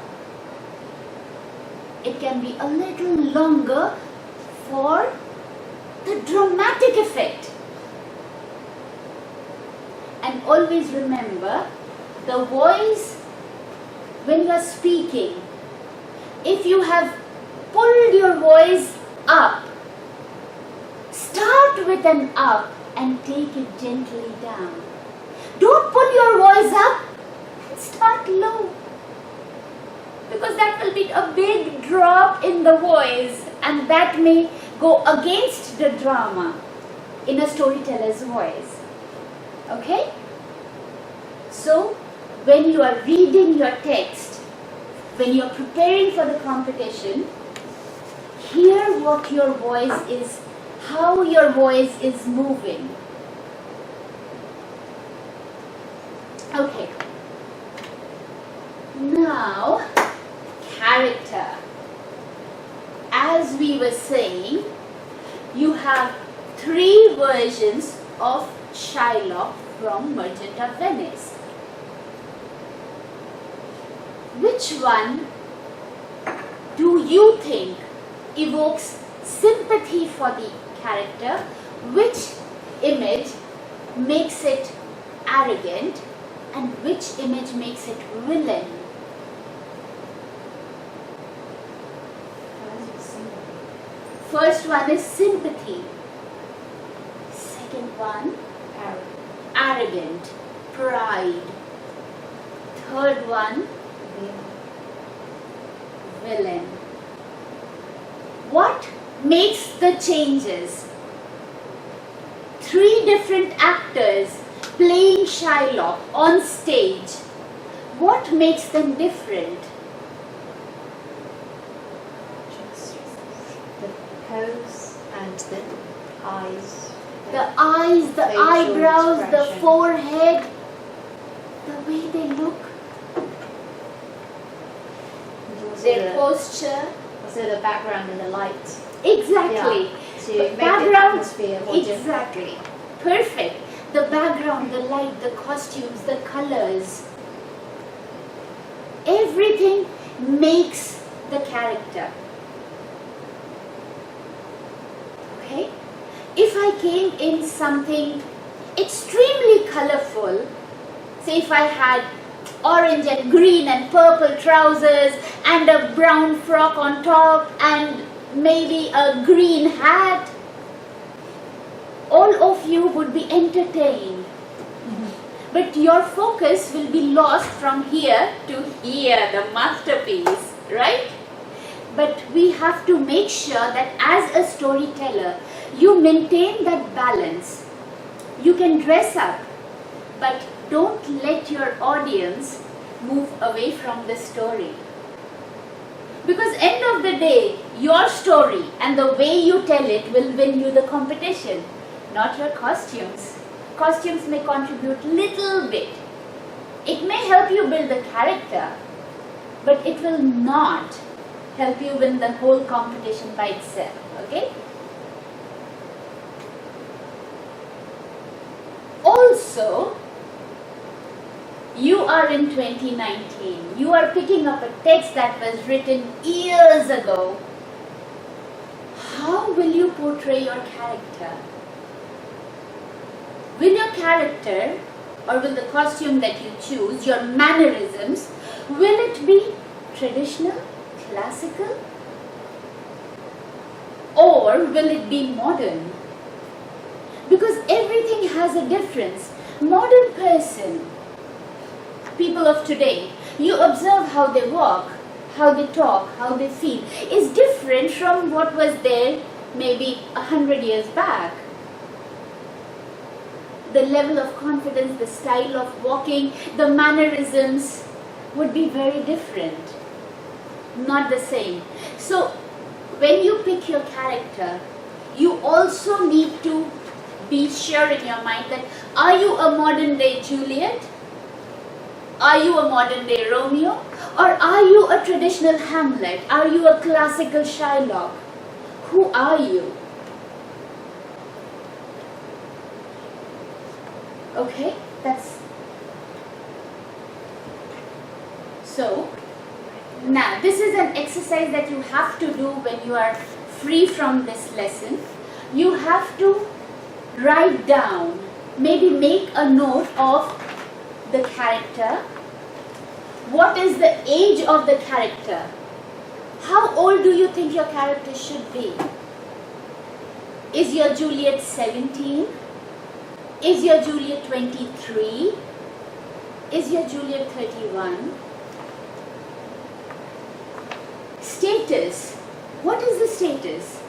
S2: It can be a little longer for the dramatic effect. And always remember, the voice, when you are speaking, if you have pulled your voice up, start with an up and take it gently down. Don't pull your voice up and start low, because that will be a big drop in the voice and that may go against the drama in a storyteller's voice. Okay? So, when you are reading your text, when you are preparing for the competition, hear what your voice is, how your voice is moving. Okay. Now, character. As we were saying, you have 3 versions of Shylock from Merchant of Venice. Which one do you think evokes sympathy for the character? Which image makes it arrogant? And which image makes it villain? First one is sympathy. Second one, arrogant, pride. Third one, villain. What makes the changes? 3 different actors playing Shylock on stage. What makes them different?
S9: The pose and the eyes.
S2: The eyes, the
S9: facial
S2: eyebrows, the
S9: expression.
S2: forehead, the way they look, their posture.
S9: Also the background and the light.
S2: Exactly.
S9: To make the
S2: Background,
S9: atmosphere more different.
S2: exactly. Perfect. The background, the light, the costumes, the colors. Everything makes the character. Okay? If I came in something extremely colorful, say if I had orange and green and purple trousers and a brown frock on top and maybe a green hat, all of you would be entertained. But your focus will be lost from here to here, the masterpiece, right? But we have to make sure that as a storyteller, you maintain that balance. You can dress up, but don't let your audience move away from the story. Because end of the day, your story and the way you tell it will win you the competition, not your costumes. Costumes may contribute little bit. It may help you build the character, but it will not help you win the whole competition by itself, okay? Also, you are in 2019. You are picking up a text that was written years ago. How will you portray your character? Will your character, or will the costume that you choose, your mannerisms, will it be traditional, classical, or will it be modern? Because everything has a difference. Modern person, people of today, you observe how they walk, how they talk, how they feel, is different from what was there maybe 100 years back. The level of confidence, the style of walking, the mannerisms would be very different, not the same. So when you pick your character, you also need to be sure in your mind that are you a modern day Juliet? Are you a modern day Romeo? Or are you a traditional Hamlet? Are you a classical Shylock? Who are you? Okay, so now this is an exercise that you have to do when you are free from this lesson. You have to write down, maybe make a note of the character. What is the age of the character? How old do you think your character should be? Is your Juliet 17? Is your Juliet 23? Is your Juliet 31? Status. What is the status?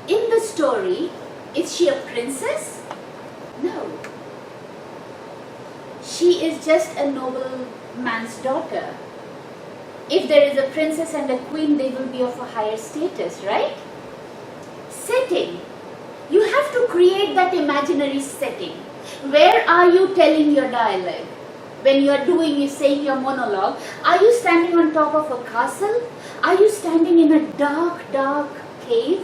S2: In the story, is she a princess? No. She is just a nobleman's daughter. If there is a princess and a queen, they will be of a higher status, right? Setting. You have to create that imaginary setting. Where are you telling your dialogue? When you are saying your monologue, are you standing on top of a castle? Are you standing in a dark, dark cave?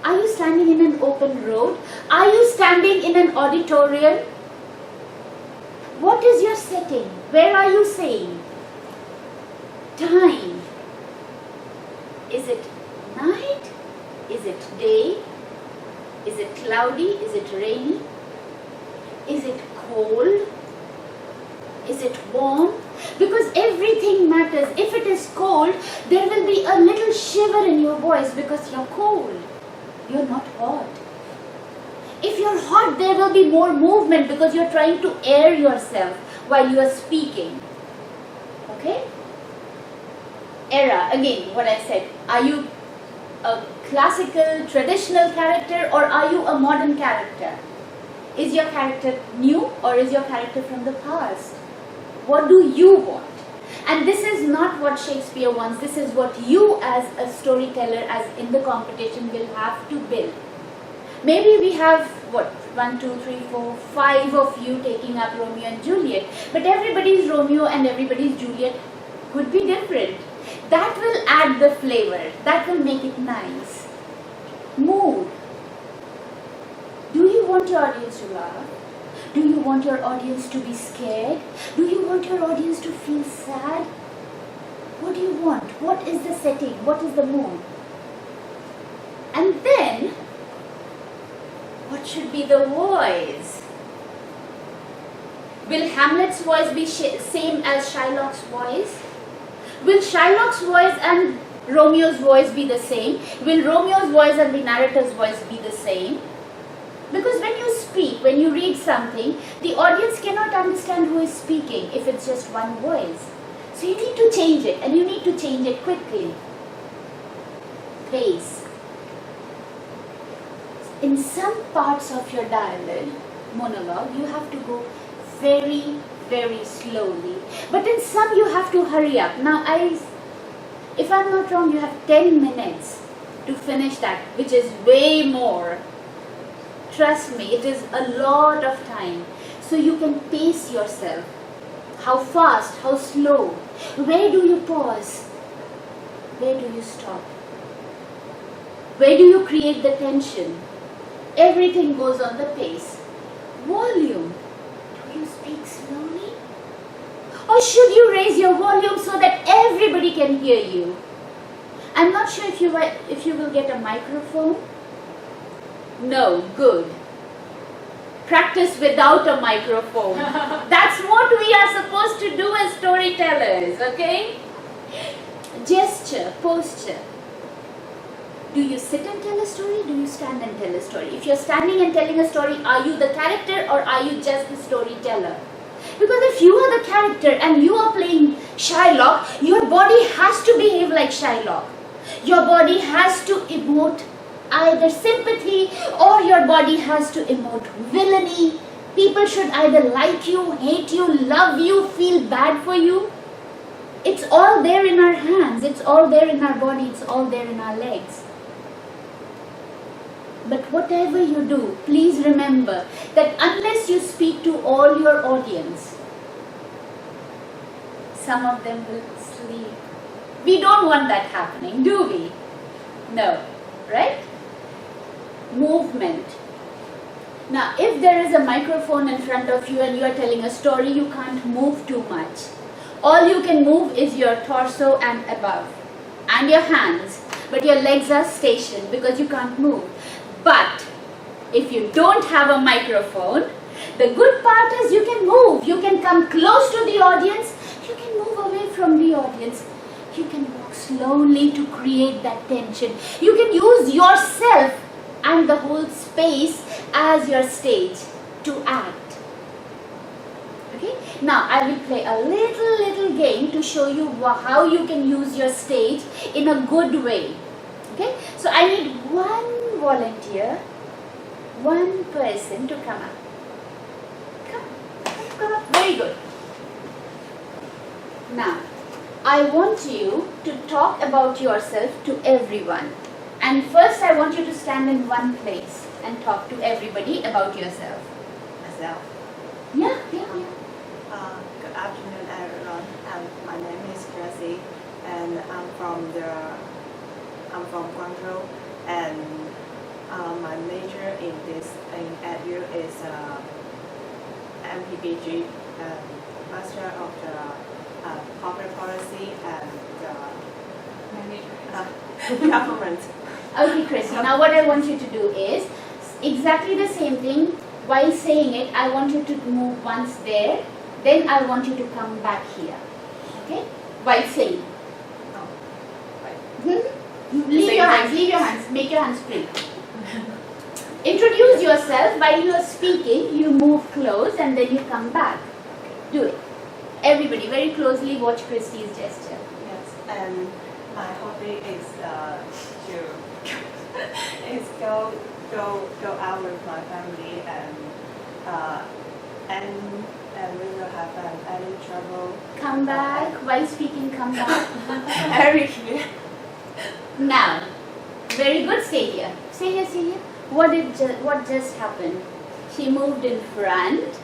S2: Are you standing in an open road? Are you standing in an auditorium? What is your setting? Where are you saying? Time. Is it night? Is it day? Is it cloudy? Is it rainy? Is it cold? Is it warm? Because everything matters. If it is cold, there will be a little shiver in your voice because you're cold. You're not hot. If you're hot, there will be more movement because you're trying to air yourself while you are speaking. Okay? Era, again, what I said. Are you a classical, traditional character or are you a modern character? Is your character new or is your character from the past? What do you want? And this is not what Shakespeare wants. This is what you as a storyteller, as in the competition, will have to build. Maybe we have, 1, 2, 3, 4, 5 of you taking up Romeo and Juliet. But everybody's Romeo and everybody's Juliet could be different. That will add the flavor. That will make it nice. Mood. Do you want your audience to laugh? Do you want your audience to be scared? Do you want your audience to feel sad? What do you want? What is the setting? What is the mood? And then, what should be the voice? Will Hamlet's voice be same as Shylock's voice? Will Shylock's voice and Romeo's voice be the same? Will Romeo's voice and the narrator's voice be the same? Because when you speak, when you read something, the audience cannot understand who is speaking if it's just one voice. So you need to change it, and you need to change it quickly. Pace. In some parts of your monologue, you have to go very, very slowly. But in some, you have to hurry up. Now, if I'm not wrong, you have 10 minutes to finish that, which is way more. Trust me, it is a lot of time. So you can pace yourself. How fast, how slow. Where do you pause? Where do you stop? Where do you create the tension? Everything goes on the pace. Volume. Do you speak slowly? Or should you raise your volume so that everybody can hear you? I'm not sure if you will get a microphone. No, good. Practice without a microphone. That's what we are supposed to do as storytellers, okay? Gesture, posture. Do you sit and tell a story? Do you stand and tell a story? If you're standing and telling a story, are you the character or are you just the storyteller? Because if you are the character and you are playing Shylock, your body has to behave like Shylock. Your body has to emote either sympathy or your body has to emote villainy. People should either like you, hate you, love you, feel bad for you. It's all there in our hands. It's all there in our body. It's all there in our legs. But whatever you do, please remember that unless you speak to all your audience, some of them will sleep. We don't want that happening, do we? No, right? Movement. Now, if there is a microphone in front of you and you are telling a story, you can't move too much. All you can move is your torso and above, and your hands, but your legs are stationed because you can't move. But if you don't have a microphone, the good part is you can move. You can come close to the audience. You can move away from the audience. You can walk slowly to create that tension. You can use yourself and the whole space as your stage to act. Okay? Now I will play a little game to show you how you can use your stage in a good way. Okay? So I need one volunteer, one person to come up. Come up. Very good. Now, I want you to talk about yourself to everyone. And first I want you to stand in one place and talk to everybody about yourself.
S5: Myself.
S2: Yeah.
S5: Good afternoon, everyone. My name is Jessie, and I'm from Guangzhou, and my major in EDU is MPBG, Master of the Public Policy and Government.
S2: Okay, Chrissy. Now what I want you to do is exactly the same thing. While saying it, I want you to move once there. Then I want you to come back here. Okay? While saying. Leave your hands. Make your hands free. Introduce yourself. While you are speaking, you move close and then you come back. Do it. Everybody, very closely watch Christy's gesture.
S5: Yes, and my hobby is go out with my family and we will have any trouble.
S2: Come back. While speaking, come back.
S5: Very clear.
S2: Now, very good. Stay here. Stay here. What just happened? She moved in front.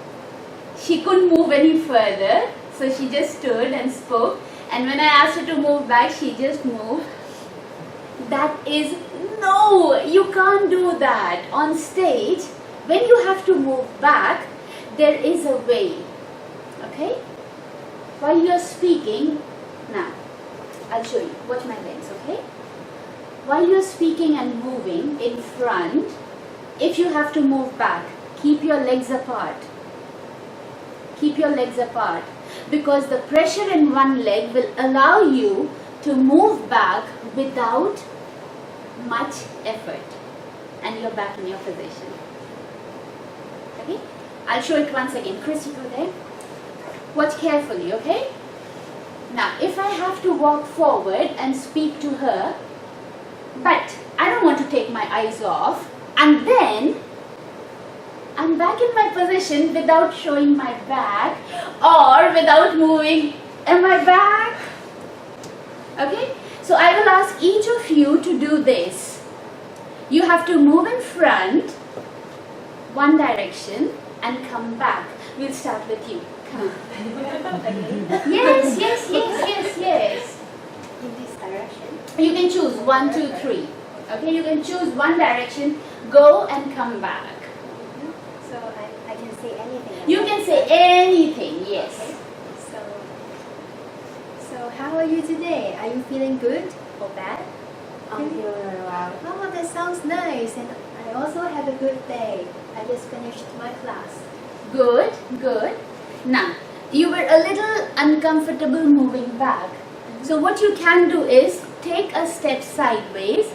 S2: She couldn't move any further, so she just stood and spoke. And when I asked her to move back, she just moved. No, you can't do that. On stage, when you have to move back, there is a way. Okay? While you are speaking, now, I'll show you. Watch my legs, okay? While you're speaking and moving in front, if you have to move back, keep your legs apart. keep your legs apart, because the pressure in one leg will allow you to move back without much effort, and you're back in your position. Okay, I'll show it once again. Christy, go there. Watch carefully, okay? Now, if I have to walk forward and speak to her, but I don't want to take my eyes off, and then I'm back in my position without showing my back or without moving. Am I back? Okay, so I will ask each of you to do this. You have to move in front, one direction, and come back. We'll start with you. Come on. Yes, yes, yes, yes, yes.
S9: In this direction.
S2: You can choose 1, 2, 3. Okay, you can choose one direction, go and come back.
S9: So I can say anything.
S2: You can say anything, yes.
S9: Okay. So how are you today? Are you feeling good or bad?
S13: I'm feeling very well.
S9: Oh, that sounds nice. And I also had a good day. I just finished my class.
S2: Good, good. Now, you were a little uncomfortable moving back. So what you can do is take a step sideways,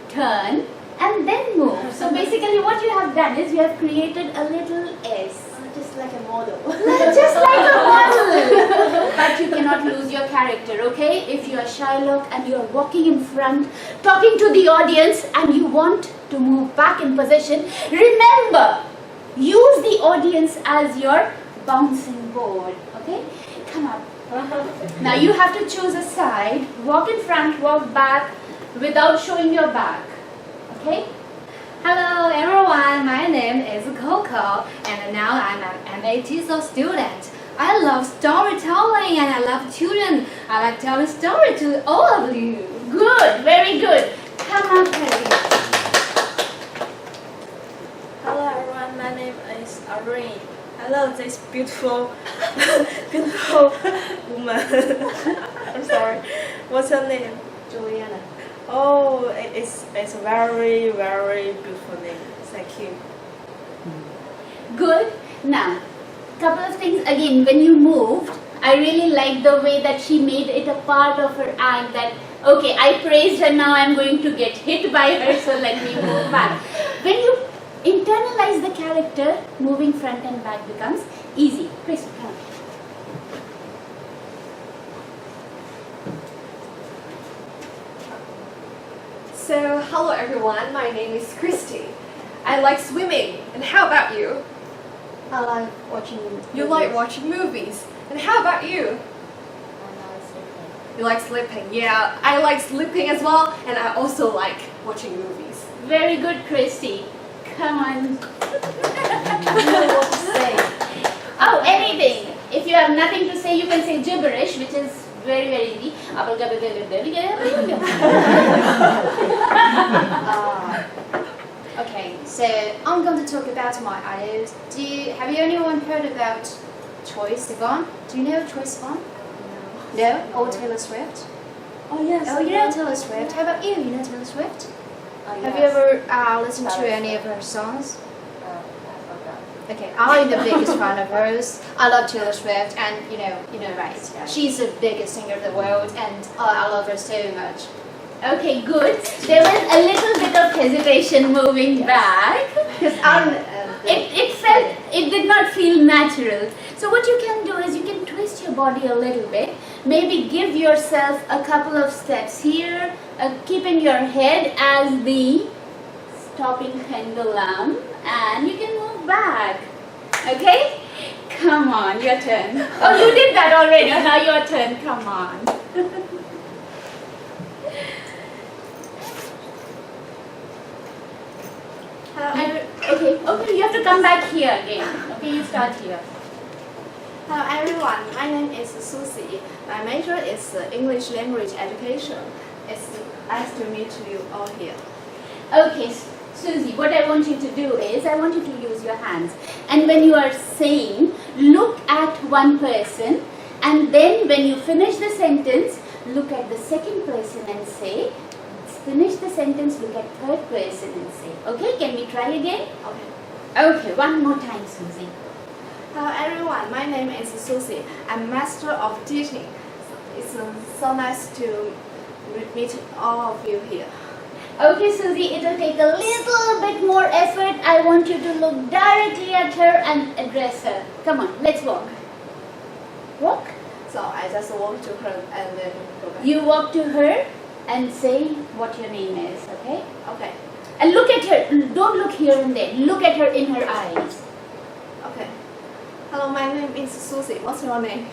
S2: turn, and then move. So basically what you have done is you have created a little S.
S9: Just like a model.
S2: Just like a model. But you cannot lose your character, okay? If you are Shylock and you are walking in front, talking to the audience, and you want to move back in position, remember, use the audience as your bouncing board, okay? Come on. Now you have to choose a side, walk in front, walk back without showing your back, okay?
S4: Hello everyone, my name is Coco and now I'm an MA TESOL student. I love storytelling and I love children. I like telling stories to all of you.
S2: Good, very good. Come on, Perry.
S7: Hello everyone, my name is Irene. Hello, this beautiful, beautiful woman. I'm sorry. What's your name?
S9: Juliana.
S7: Oh, it's a very, very beautiful name. Thank you.
S2: Good. Now, couple of things again. When you moved, I really liked the way that she made it a part of her act that, okay, I praised her, now I'm going to get hit by her, so let me move back. When you internalize the character, moving front and back becomes easy. Chris, come.
S10: So, hello everyone, my name is Christy. I like swimming, and how about you?
S9: I like watching
S10: You like watching movies, and how about you? You like sleeping, yeah, I like sleeping as well, and I also like watching movies.
S2: Very good, Christy. Come on.
S9: I don't know what to say.
S2: Oh, anything. If you have nothing to say, you can say gibberish, which is very, very easy.
S9: Okay, so I'm going to talk about my idols. Have you anyone heard about Troye Sivan? Do you know Troye Sivan? No. No? Or Taylor Swift?
S7: Oh yes.
S9: Oh, you know Taylor Swift. How about you? You know Taylor Swift?
S13: Oh,
S9: Have you ever listened to any of her songs? Okay, I'm the biggest fan of hers. I love Taylor Swift, and you know, right? She's the biggest singer in the world, and I love her so much.
S2: Okay, good. There was a little bit of hesitation moving back.
S9: Because I'm.
S2: It did not feel natural. So what you can do is you can twist your body a little bit. Maybe give yourself a couple of steps here, keeping your head as the stopping pendulum, and you can move back. Okay? Come on, your turn. Oh, you did that already. Now your turn. Come on. Okay, you have to come back here again. Okay, you start here.
S3: Hello everyone, my name is Susie. My major is English language education. It's nice to meet you all here.
S2: Okay, Susie, what I want you to do is, I want you to use your hands. And when you are saying, look at one person, and then when you finish the sentence, look at the second person and say, finish the sentence, look at third person and say. Okay, can we try again?
S3: Okay.
S2: Okay, one more time, Susie.
S3: Hello everyone, my name is Susie. I'm Master of Teaching. It's so nice to meet all of you here.
S2: Okay, Susie, it will take a little bit more effort. I want you to look directly at her and address her. Come on, let's walk. Walk.
S3: So I just walk to her and then go back.
S2: You walk to her and say what your name is, okay?
S3: Okay,
S2: And look at her. Don't look here and there. Look at her in her eyes.
S3: okay. Hello, my name is Susie. What's your name?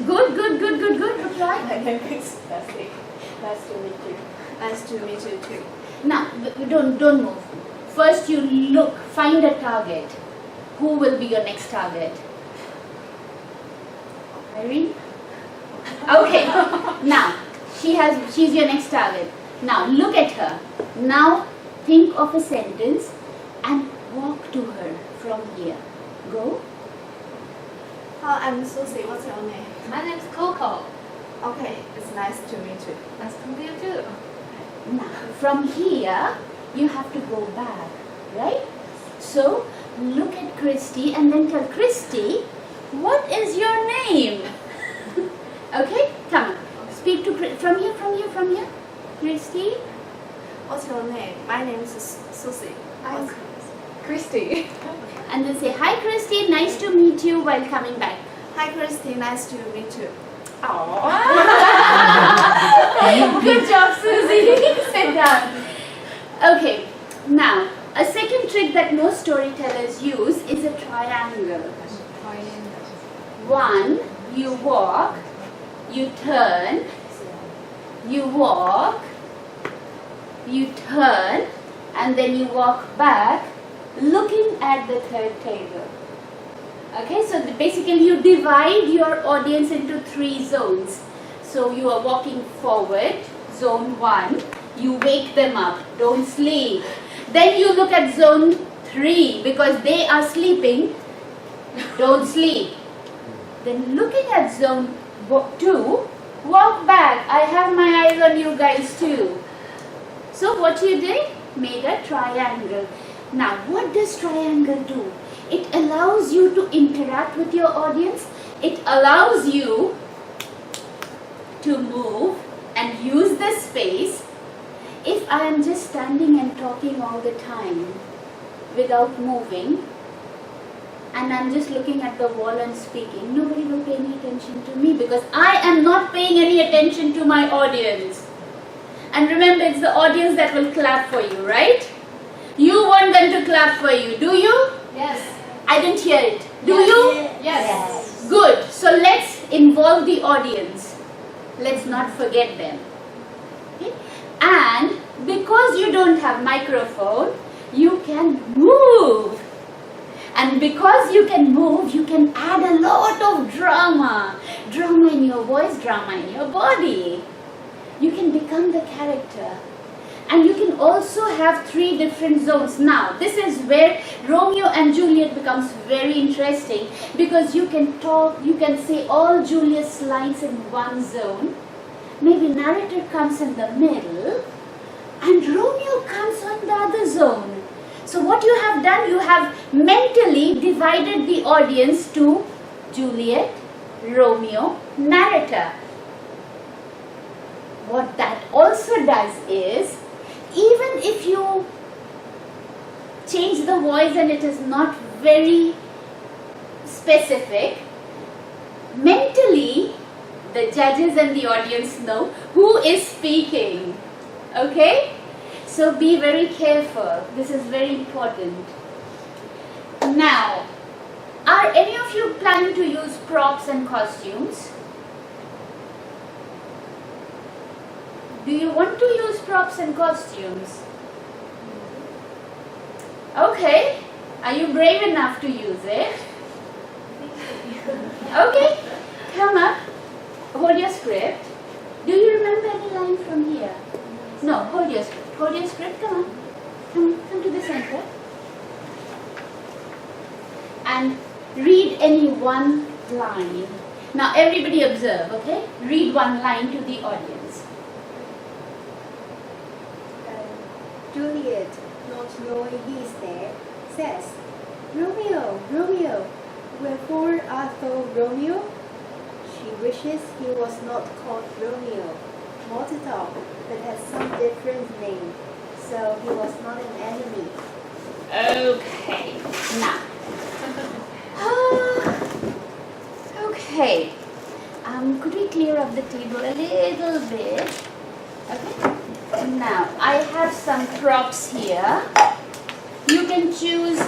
S2: Good, good, good, good, good. Reply.
S5: My name is Leslie. Nice to meet you.
S3: Nice to meet you too.
S2: Now, don't move. First you look, find a target. Who will be your next target? Irene? Okay. Now, she's your next target. Now, look at her. Now, think of a sentence and walk to her from here. Go.
S3: Hello, I'm Susie. What's your name?
S4: My name's Coco.
S3: Okay, it's nice to meet you.
S4: Nice to meet you too.
S2: Now, from here, you have to go back, right? So, look at Christy and then tell Christy, what is your name? Okay, come on. Speak to from here. Christy.
S3: What's your name? My name is Susie.
S10: I'm Christy.
S2: And then say, hi Christy, nice to meet you while coming back.
S3: Hi, Christy. Nice to meet you.
S2: Good job, Susie. Sit down. Okay, now, a second trick that most storytellers use is a triangle. One, you walk, you turn, you walk, you turn, and then you walk back, looking at the third table. Okay, so basically you divide your audience into 3 zones. So you are walking forward, zone 1, you wake them up, don't sleep. Then you look at zone 3 because they are sleeping, don't sleep. Then looking at zone 2, walk back, I have my eyes on you guys too. So what you did? Made a triangle. Now what does triangle do? It allows you to interact with your audience. It allows you to move and use the space. If I am just standing and talking all the time without moving, and I'm just looking at the wall and speaking, nobody will pay any attention to me because I am not paying any attention to my audience. And remember, it's the audience that will clap for you, right? You want them to clap for you, do you?
S4: Yes.
S2: I didn't hear it. Do you?
S4: Yes.
S2: Good. So let's involve the audience. Let's not forget them. Okay? And because you don't have microphone, you can move. And because you can move, you can add a lot of drama. Drama in your voice, drama in your body. You can become the character. And you can also have 3 different zones. Now, this is where Romeo and Juliet becomes very interesting because you can talk, you can say all Juliet's lines in one zone. Maybe narrator comes in the middle and Romeo comes on the other zone. So what you have done, you have mentally divided the audience to Juliet, Romeo, narrator. What that also does is, even if you change the voice and it is not very specific, mentally the judges and the audience know who is speaking. Okay? So be very careful. This is very important. Now, are any of you planning to use props and costumes? Do you want to use props and costumes? Okay. Are you brave enough to use it? Okay. Come up. Hold your script. Do you remember any line from here? No, hold your script. Hold your script. Come on. Come to the center. And read any one line. Now everybody observe, okay? Read one line to the audience.
S1: Juliet, not knowing he's there, says, Romeo, Romeo, Wherefore art thou Romeo? She wishes he was not called Romeo, not at all, but had some different name, so he was not an enemy.
S2: Okay, now. Okay. Could we clear up the table a little bit? Okay. Now, I have some props here. You can choose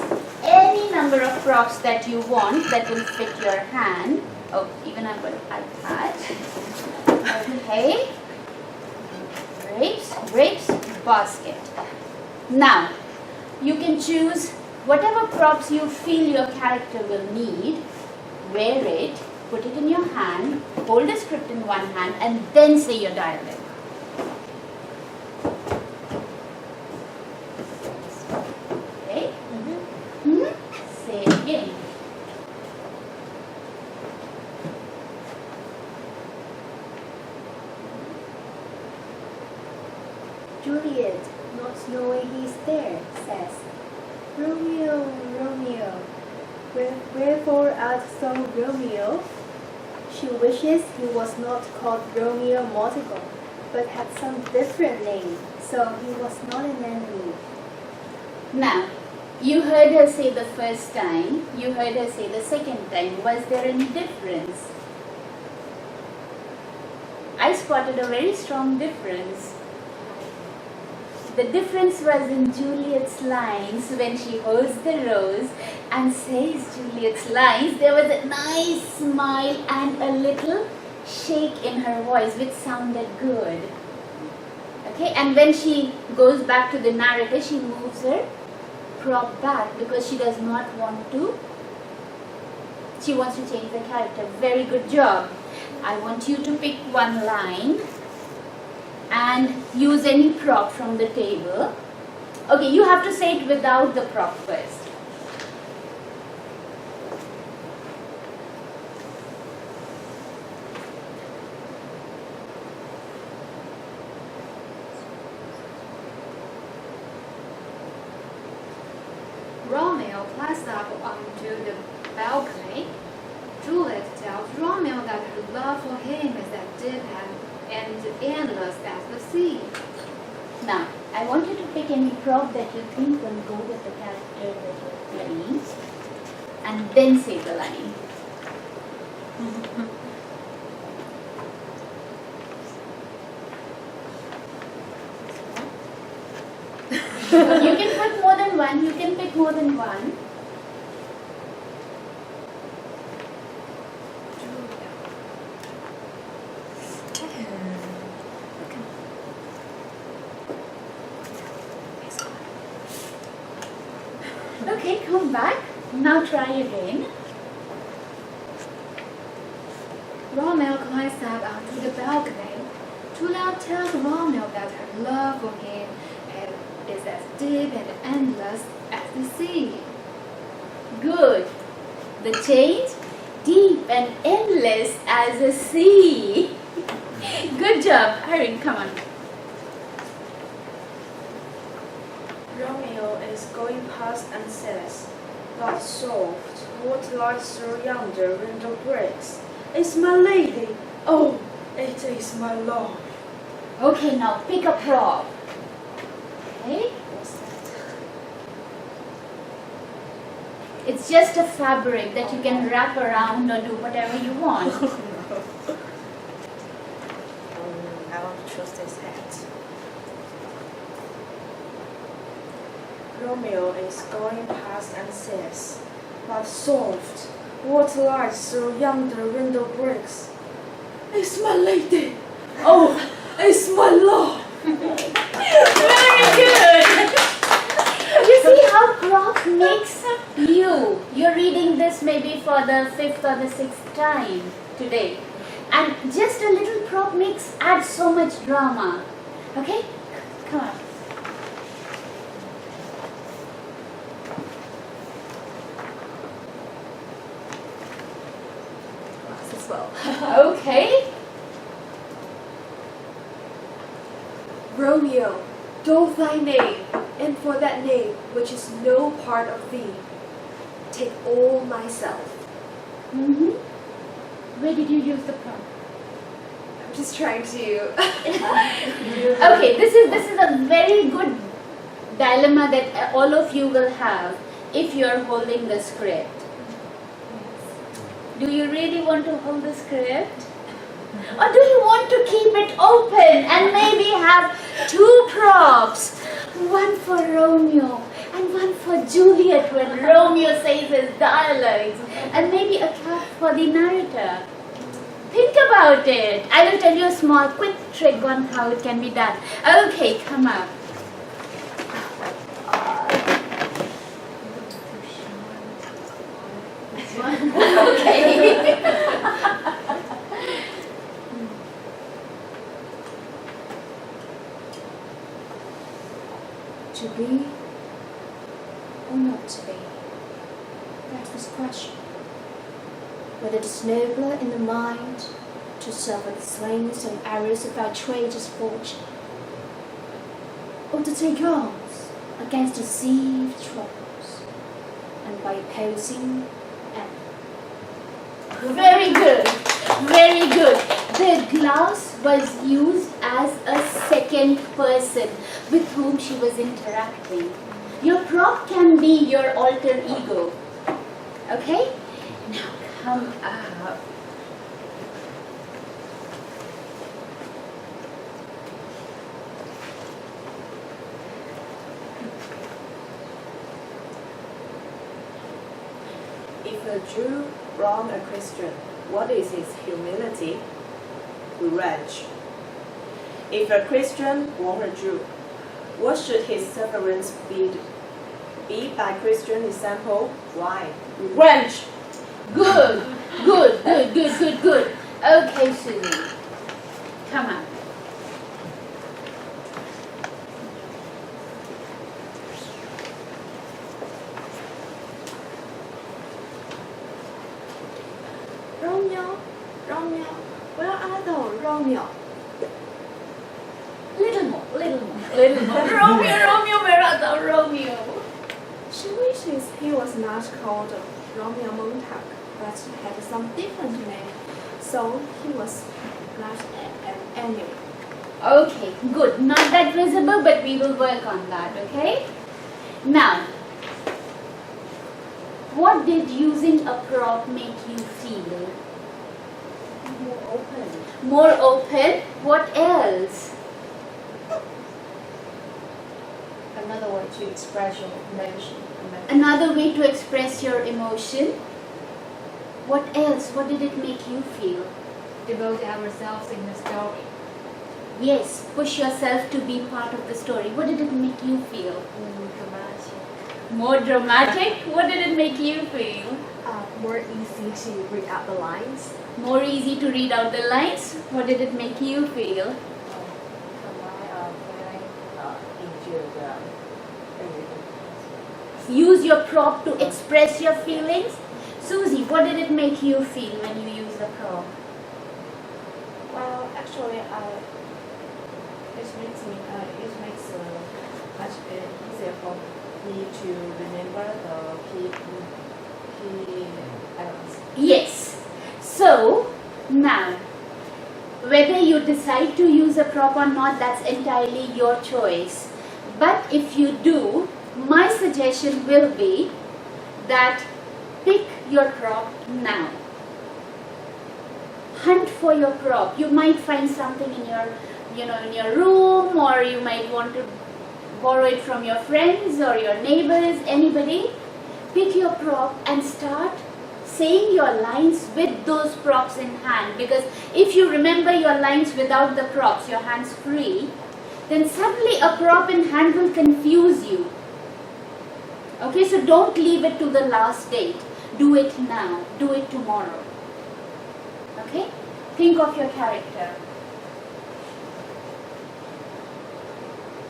S2: any number of props that you want that will fit your hand. Oh, even I've got an iPad. Okay. Grapes, basket. Now, you can choose whatever props you feel your character will need, wear it, put it in your hand, hold the script in one hand, and then say your dialogue. Okay? Say it again.
S1: Juliet, not knowing he's there, says, Romeo, Romeo, wherefore art thou Romeo? She wishes he was not called Romeo Mortimer, but had some different name, so he was not an enemy.
S2: Now, you heard her say the first time, you heard her say the second time. Was there any difference? I spotted a very strong difference. The difference was in Juliet's lines when she holds the rose and says Juliet's lines. There was a nice smile and a little shake in her voice which sounded good. Okay, and when she goes back to the narrator, she moves her prop back because she does not want to. She wants to change the character. Very good job. I want you to pick one line and use any prop from the table. Okay, you have to say it without the prop first.
S9: Romeo climbs up onto the balcony. Juliet tells Romeo that her love for him is as deep and endless as the sea.
S2: Now, I want you to pick any prop that you think will go with the character that you're playing and then say the line. You can put more than one, you can pick more than one. Okay, come back. Now try again.
S9: Romeo climbs up onto the balcony. Juliet tells Romeo that her love for him is as deep and endless as the sea.
S2: Good. The change? Deep and endless as a sea. Good job. Irene, come on.
S8: Romeo is going past and says, "But soft, what lies through yonder window breaks? It's my lady. Oh, it is my love."
S2: Okay, now pick a prop. Okay? It's just a fabric that you can wrap around or do whatever you want.
S5: I want to choose this hat.
S8: Romeo is going past and says, "But soft, what lies through yonder window breaks? It's my lady. Oh, it's my love."
S2: Very good. You see how prop makes you. You're reading this maybe for the 5th or the 6th time today. And just a little prop adds so much drama. Okay? Come on.
S10: As well.
S2: Okay.
S10: Romeo, doff thy name, and for that name which is no part of thee, take all myself,
S2: Mm-hmm. Where did you use the prop?
S10: I'm just trying to.
S2: Okay, this is a very good dilemma that all of you will have if you are holding the script. Do you really want to hold the script? Or do you want to keep it open and maybe have two props? One for Romeo and one for Juliet when Romeo says his dialogues, and maybe a cap for the narrator. Think about it. I will tell you a small quick trick on how it can be done. Okay, come up. Okay.
S9: To be or not to be? That was the question. Whether it is nobler in the mind to suffer the slings and arrows of outrageous fortune, or to take arms against deceived troubles, and by opposing and
S2: Very good. Very good. The glass was used as a second person with whom she was interacting. Your prop can be your alter ego. Okay? Now come up.
S5: If a Jew wrong a Christian, what is his humility? Revenge. If a Christian wrong a Jew, what should his severance be by Christian example? Why? Revenge.
S2: Good. Good. Okay, Susie. Come on.
S3: Romeo, where are thou, Romeo?
S2: Little more. Romeo, where art thou, Romeo?
S3: She wishes he was not called Romeo Montag, but had some different name, so he was not an enemy.
S2: Okay, good. Not that visible, but we will work on that, okay? Now, what did using a prop make you feel? More open. What else?
S13: Another way to express your emotion.
S2: Another way to express your emotion. What else? What did it make you feel?
S4: Devote ourselves in the story.
S2: Yes, push yourself to be part of the story. What did it make you feel? More dramatic? What did it make you feel?
S10: More easy to read out the lines.
S2: More easy to read out the lines? What did it make you feel? Use your prop to express your feelings. Susie, what did it make you feel when you use the prop?
S5: Well, actually, it makes much easier for me to remember the key elements.
S2: Yes. So, now, whether you decide to use a prop or not, that's entirely your choice. But if you do, my suggestion will be that pick your prop now. Hunt for your prop. You might find something in your room, or you might want to borrow it from your friends or your neighbors, anybody. Pick your prop and start saying your lines with those props in hand, because if you remember your lines without the props, your hands free, then suddenly a prop in hand will confuse you. Okay, so don't leave it to the last date. Do it now. Do it tomorrow. Okay? Think of your character.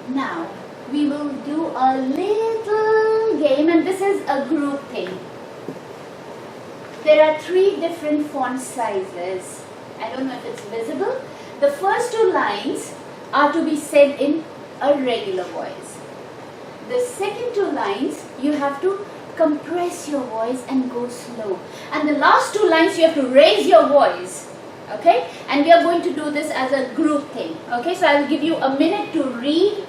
S2: Now, we will do a little game, and this is a group thing. There are 3 different font sizes. I don't know if it's visible. The first 2 lines are to be said in a regular voice. The second 2 lines, you have to compress your voice and go slow. And the last two lines you have to raise your voice. Okay? And we are going to do this as a group thing. Okay? So I will give you a minute to read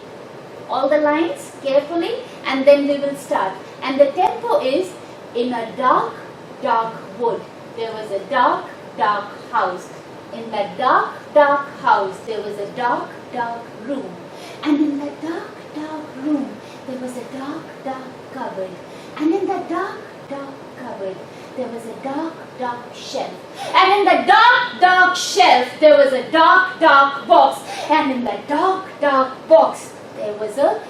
S2: all the lines carefully and then we will start. And the tempo is, in a dark, dark wood, there was a dark, dark house. In that dark, dark house, there was a dark, dark room. And in that dark, dark room, there was a dark, dark cupboard. And in that dark, dark cupboard, there was a dark, dark shelf. And in the dark, dark shelf, there was a dark, dark box. And in the dark, dark box, there was a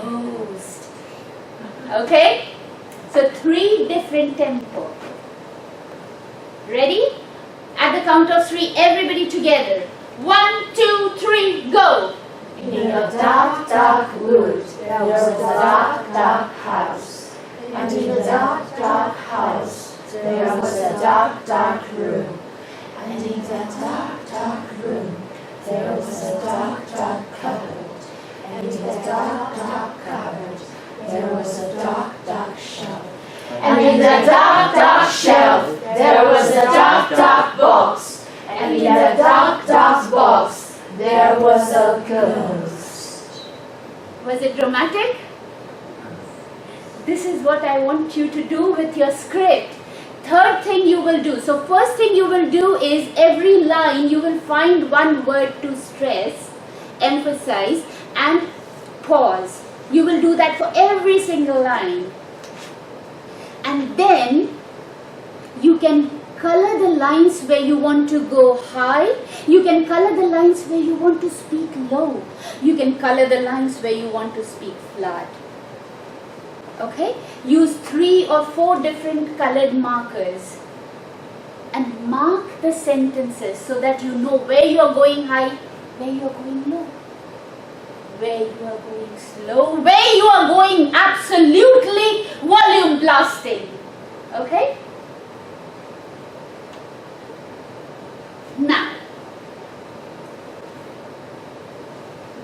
S2: ghost. Okay? So 3 different tempos. Ready? At the count of 3, everybody together. 1, 2, 3, go!
S12: In a dark, dark wood, there was a dark, dark house. And in a dark, dark house, there was a dark, dark room. And in that dark, dark room, there was a dark, dark cupboard. And in the dark, dark cupboard, there was a dark, dark shelf. And in the dark, dark shelf, there was a dark, dark box. And in the dark, dark box, there was a ghost.
S2: Was it dramatic? This is what I want you to do with your script. Third thing you will do. So first thing you will do is every line you will find one word to stress, emphasize and pause. You will do that for every single line. And then you can color the lines where you want to go high. You can color the lines where you want to speak low. You can color the lines where you want to speak flat. Okay? Use 3 or 4 different colored markers and mark the sentences so that you know where you are going high, where you are going low, where you are going slow, where you are going absolutely volume blasting. Okay? Now,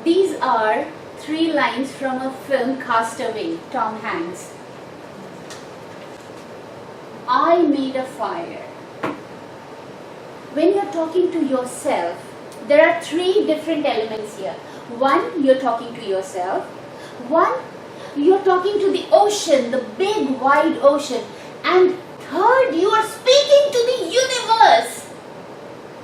S2: these are 3 lines from a film, Castaway, Tom Hanks. I made a fire. When you're talking to yourself, there are 3 different elements here. 1, you're talking to yourself. 1, you're talking to the ocean, the big wide ocean. And 3rd, you are speaking to the universe.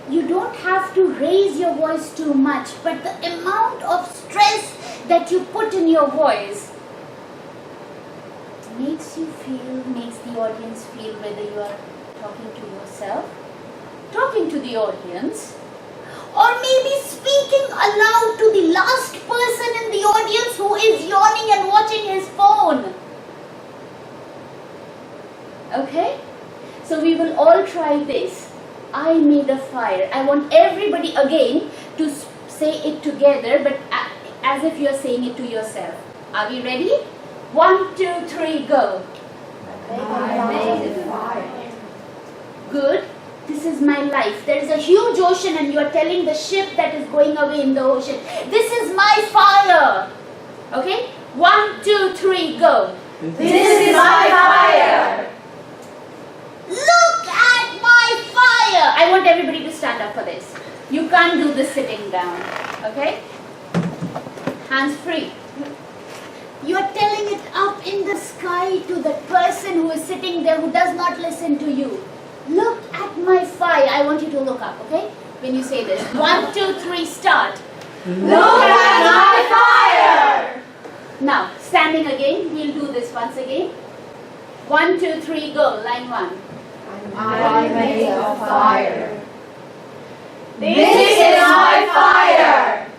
S2: You don't have to raise your voice too much, but the amount of stress that you put in your voice makes the audience feel whether you are talking to yourself, talking to the audience, or maybe speaking aloud to the last person in the audience who is yawning and watching his phone. Okay? So we will all try this. I made a fire. I want everybody again to say it together, but as if you are saying it to yourself. Are we ready? 1, 2, 3, go.
S12: I made a fire.
S2: Good. This is my life. There is a huge ocean and you are telling the ship that is going away in the ocean, this is my fire. Okay? 1, 2, 3, go.
S12: This is my fire.
S2: Look at my fire. I want everybody to stand up for this. You can't do this sitting down. Okay? Hands free. You are telling it up in the sky to the person who is sitting there who does not listen to you. Look at my fire. I want you to look up, okay? When you say this. 1, 2, 3, start.
S12: Look at my fire.
S2: Now, standing again. We'll do this once again. 1, 2, 3, go. Line 1.
S12: I made a fire. This is my fire.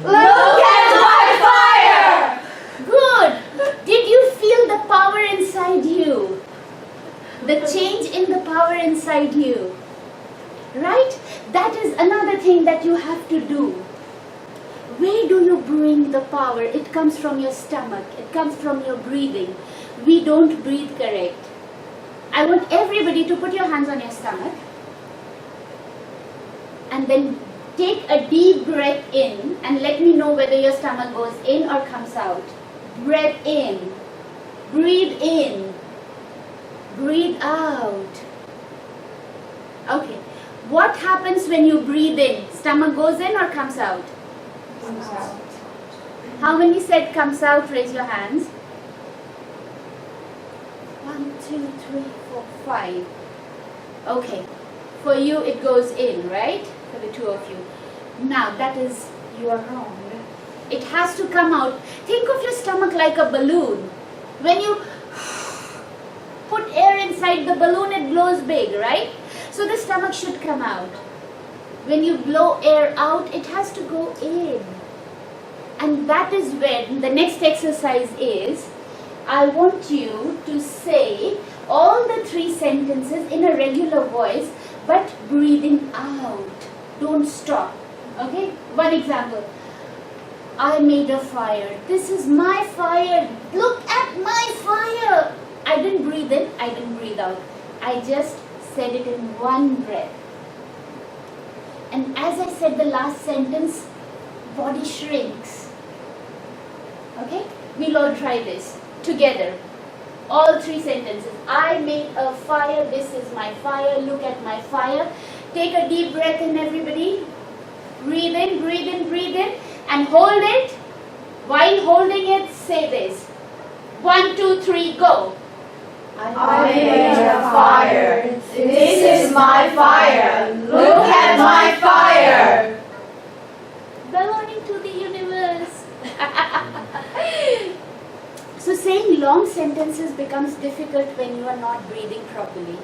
S12: Look at my fire.
S2: Good. Did you feel the power inside you? The change in the power inside you. Right? That is another thing that you have to do. Where do you bring the power? It comes from your stomach. It comes from your breathing. We don't breathe correct. I want everybody to put your hands on your stomach and then take a deep breath in and let me know whether your stomach goes in or comes out. Breath in. Breathe in. Breathe out. Okay. What happens when you breathe in? Stomach goes in or comes out?
S12: Comes out.
S2: How many said comes out? Raise your hands. 1, 2, 3, 4, 5. Okay. For you it goes in, right? For the two of you. Now that is, you are wrong. It has to come out. Think of your stomach like a balloon. When you put air inside the balloon, it blows big, right? So the stomach should come out. When you blow air out, it has to go in. And that is when the next exercise is, I want you to say all the 3 sentences in a regular voice, but breathing out. Don't stop. Okay? One example. I made a fire. This is my fire. Look at my fire. I didn't breathe in, I didn't breathe out. I just said it in one breath. And as I said the last sentence, body shrinks. Okay? We'll all try this together. All 3 sentences. I made a fire. This is my fire. Look at my fire. Take a deep breath in, everybody. Breathe in, breathe in, breathe in. And hold it. While holding it, say this. 1, 2, 3, go.
S12: I made a fire. This is my fire. Look at my fire.
S2: Belonging to the universe. So saying long sentences becomes difficult when you are not breathing properly.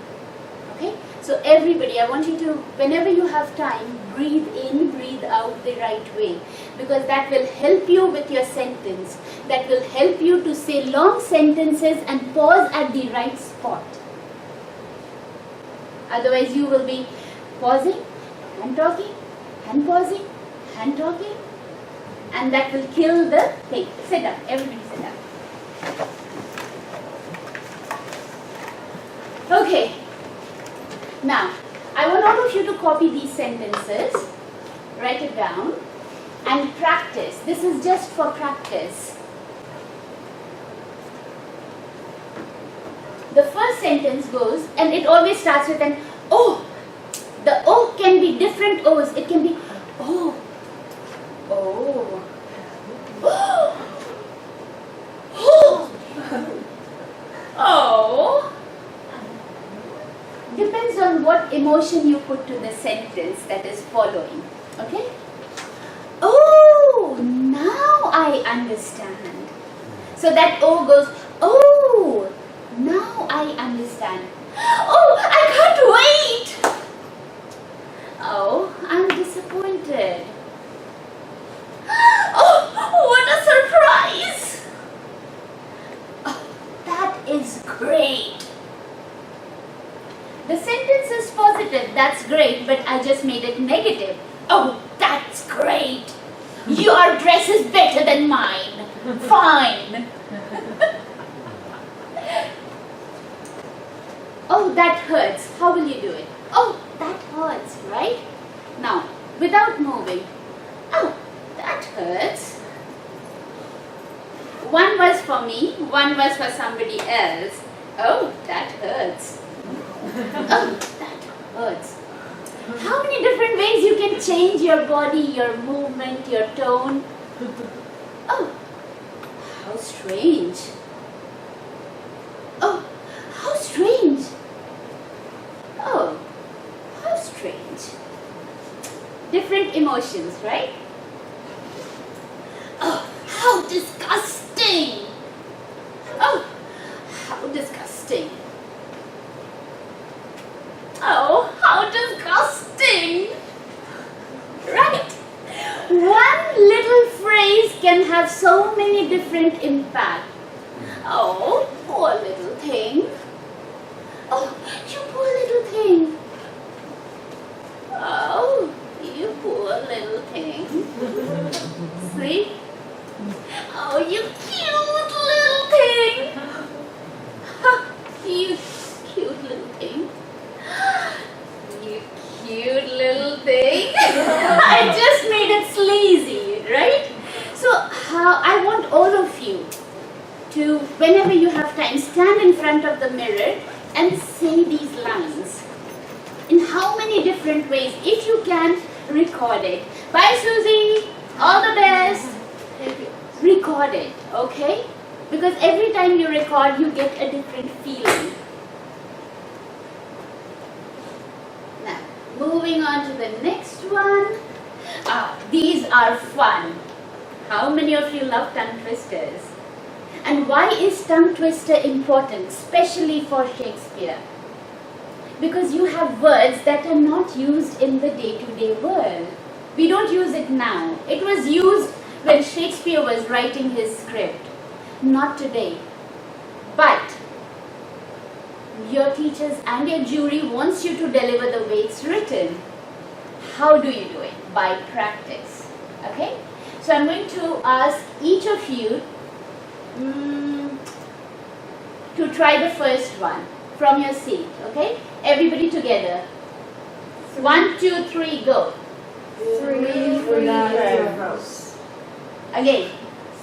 S2: Okay? So everybody, I want you to, whenever you have time, breathe in, breathe out the right way. Because that will help you with your sentence. That will help you to say long sentences and pause at the right spot. Otherwise you will be pausing, hand talking, hand pausing, hand talking. And that will kill the thing. Sit down, everybody sit down. Okay. Now, I want all of you to copy these sentences, write it down, and practice. This is just for practice. The first sentence goes, and it always starts with an O. The O can be different O's. It can be O. Oh. Oh. Oh. Depends on what emotion you put to the sentence that is following. Okay? Oh, now I understand. So that O goes, oh, now I understand. Oh, I can't wait. Oh, I'm disappointed. Oh, what a surprise. Oh, that is great. The sentence is positive, that's great, but I just made it negative. Oh, that's great. Your dress is better than mine. Fine. Oh, that hurts. How will you do it? Oh, that hurts, right? Now, without moving. Oh, that hurts. One was for me, one was for somebody else. Oh, that hurts. Oh, that hurts. How many different ways you can change your body, your movement, your tone? Oh, how strange. Oh, how strange. Oh, how strange. Different emotions, right? Oh, how disgusting. Oh, how disgusting. Oh, how disgusting! Right? One little phrase can have so many different impacts. Oh, poor little thing. Oh, you poor little thing. Oh, you poor little thing. See? Oh, you cute little thing. You cute little thing. You cute little thing. I just made it sleazy, right? So I want all of you to, whenever you have time, stand in front of the mirror and say these lines. In how many different ways? If you can, record it. Bye, Susie. All the best. Record it, okay? Because every time you record, you get a different feeling. Now, moving on to the next one. These are fun. How many of you love tongue twisters? And why is tongue twister important, especially for Shakespeare? Because you have words that are not used in the day-to-day world. We don't use it now. It was used when Shakespeare was writing his script. Not today. But your teachers and your jury wants you to deliver the way it's written. How do you do it? By practice. Okay? So I'm going to ask each of you to try the first one from your seat. Okay? Everybody together. 1, 2, 3, go.
S12: 3 free throws.
S2: Again.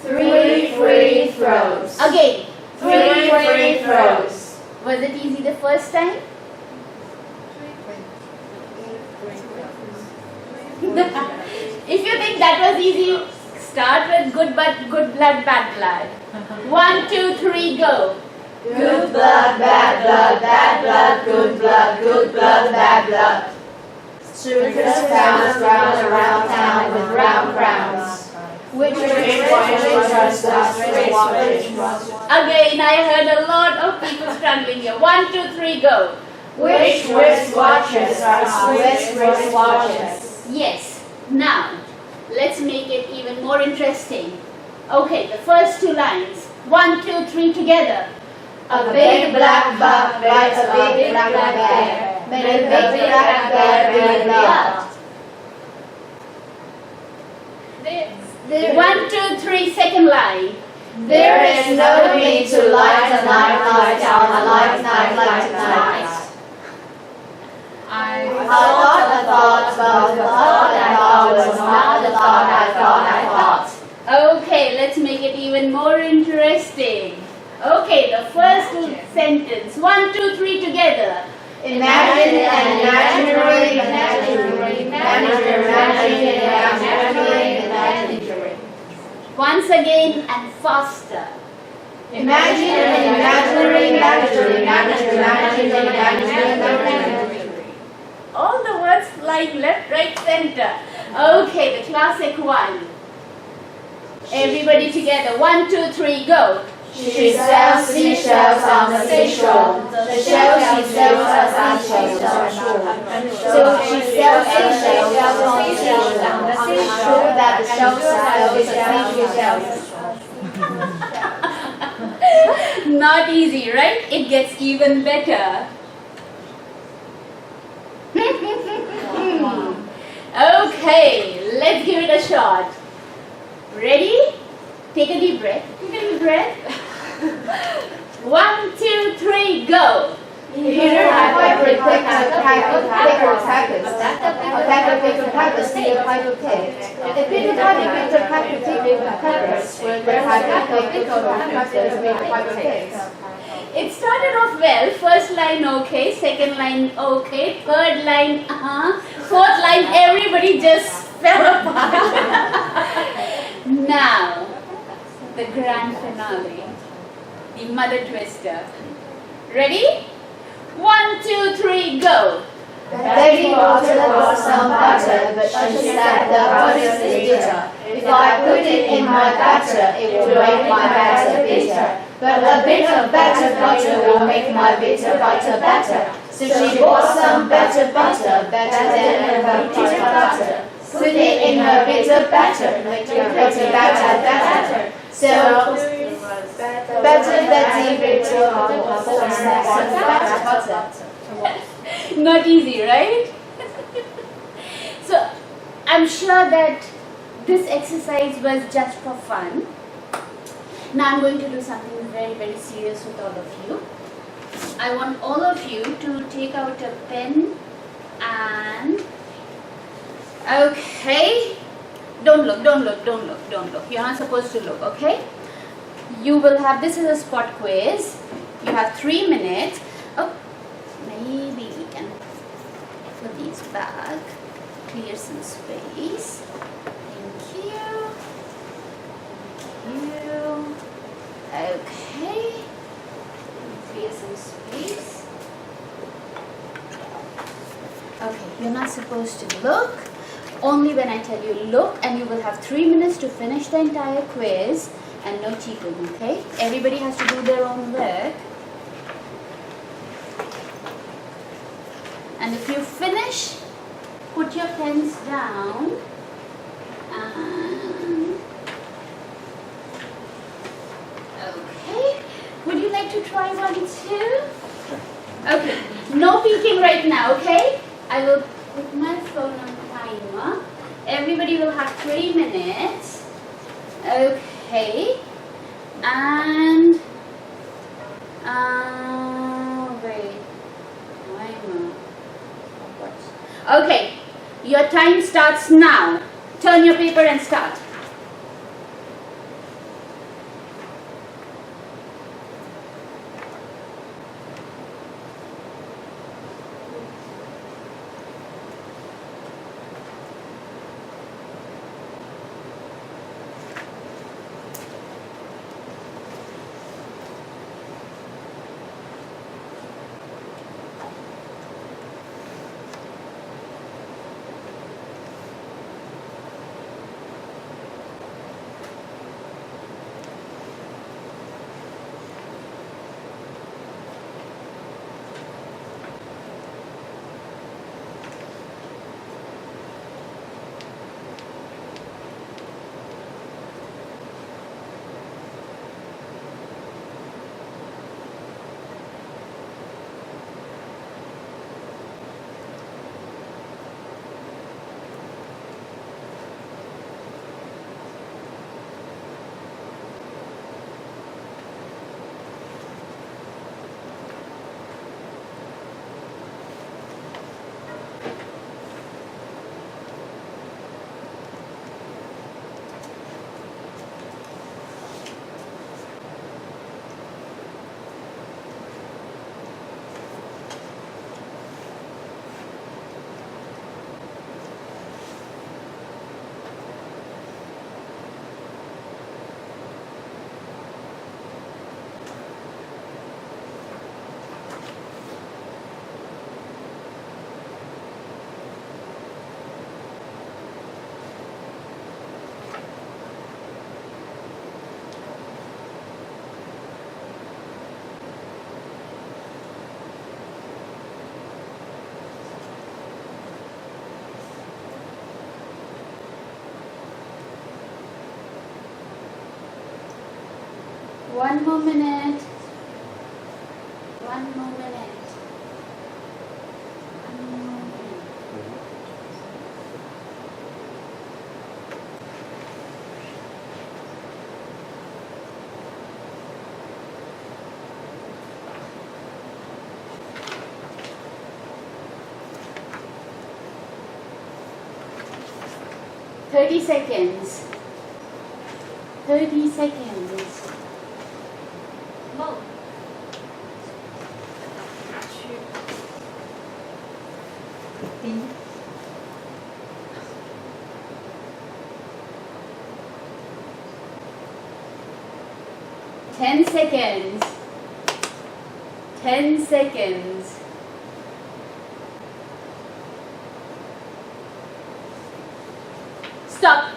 S12: 3 free throws.
S2: Again.
S12: 3 free throws.
S2: Was it easy the first time? If you think that was easy, start with good blood, bad blood. 1, 2, 3, go.
S12: Good blood, bad blood, good blood, bad blood. Circus crowns round around town with round crowns. Which watches
S2: Again, I heard a lot of people struggling here. 1, 2, 3, go.
S12: Which wristwatches are Swiss wristwatches?
S2: Yes. Now, let's make it even more interesting. Okay, the first two lines. 1, 2, 3 together.
S12: A big black buck bites a big black bear. Made a big black bear big blood.
S2: 1, 2, 3, second line.
S12: There is no need to light a night on a light night like tonight.
S11: I
S12: thought a thought, but the thought I thought was not the thought I thought.
S2: Okay, let's make it even more interesting. Okay, the first sentence. 1, 2, 3 together.
S12: Imagine an imaginary imaginary.
S2: Once again and faster.
S12: Imagine an imaginary
S2: All the words lying left, right, center. Okay, the classic one. Everybody together. 1, 2, 3, go.
S12: She sells seashells on the seashore. The shells she sells are seashells on shore. So she sells seashells on the seashore that the shells are seashells.
S2: Not easy, right? It gets even better. Okay, let's give it a shot. Ready? Take a deep breath. Take a deep breath. 1, 2, 3, go.
S12: Peter had picked a packer, steal a pipe of cake. If Peter had picked a packer,
S2: It started off well. First line okay, second line okay, third line fourth line everybody just fell apart. Now, the grand finale, the mother twister. Ready? 1, 2, 3, go.
S12: Betty bought some butter, but she said the butter is bitter. If I put it in my batter, it will make my batter bitter. But a bit of better butter will make my bitter butter better. So she bought some better butter, better than her bitter butter. Put it in her bitter batter, make her bitter batter better. So better Betty bitter butter.
S2: Not easy, right? So, I'm sure that this exercise was just for fun. Now I'm going to do something very, very serious with all of you. I want all of you to take out a pen and... Okay. Don't look. You're not supposed to look, okay? you will have, this is a spot quiz. You have 3 minutes. Oh, maybe we can put these back. Clear some space. Thank you. Thank you. Okay. Clear some space. Okay, you're not supposed to look. Only when I tell you look, and you will have 3 minutes to finish the entire quiz and no cheating, okay? Everybody has to do their own work. And if you finish, put your pens down. Okay. Would you like to try one too? Okay. No peeking right now, okay? I will put my phone on timer. Everybody will have 3 minutes. Okay. And wait. Timer. Okay. Your time starts now. Turn your paper and start. One more minute. One more minute. One more minute. 30 seconds. 30 seconds.
S10: Mo.
S2: 10 seconds. 10 seconds. Stop.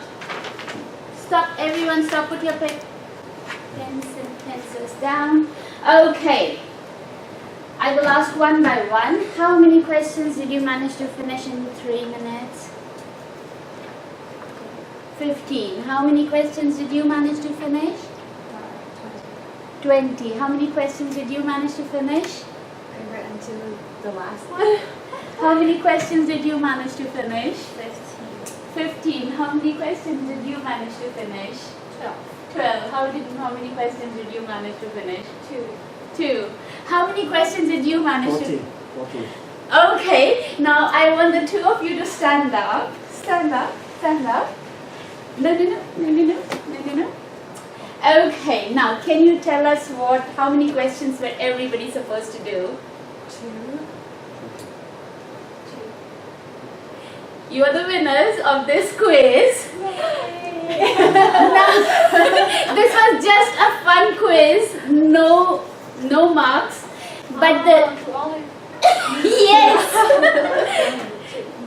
S2: Stop. Everyone stop. Put your pencils down. Okay. I will ask one by one. How many questions did you manage to finish in 3 minutes? 15. How many questions did you manage to finish? 20. How many questions did you manage to finish?
S3: I read until the last one.
S2: How many questions did you manage to finish?
S3: 15.
S2: 15. How many questions did you manage to finish?
S3: 12.
S2: 12. How many questions did you manage to finish?
S3: 2.
S2: 2. How many questions did you manage to?
S14: 14.
S2: Okay. Now I want the two of you to stand up. Stand up. Stand up. No. Okay. now can you tell us how many questions were everybody supposed to do?
S7: 2.
S2: You are the winners of this quiz. Now, this was just a fun quiz, no marks, but yes.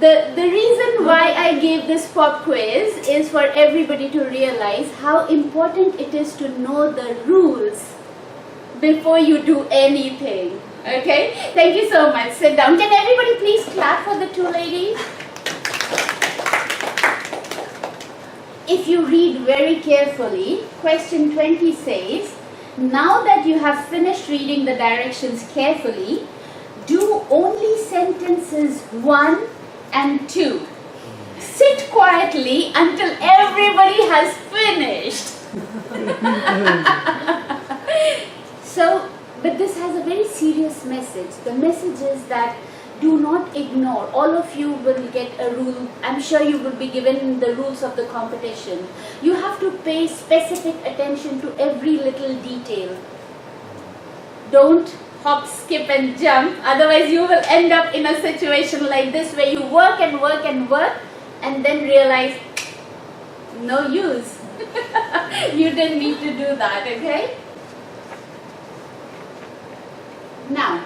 S2: The reason why I gave this pop quiz is for everybody to realize how important it is to know the rules before you do anything. Okay? Thank you so much. Sit down. Can everybody please clap for the two ladies? If you read very carefully, question 20 says, now that you have finished reading the directions carefully, do only sentences 1 and 2. Sit quietly until everybody has finished. But this has a very serious message. The message is that do not ignore. All of you will get a rule. I'm sure you will be given the rules of the competition. You have to pay specific attention to every little detail. Don't hop, skip and jump. Otherwise you will end up in a situation like this where you work and work and work and then realize no use. You didn't need to do that, okay? Now,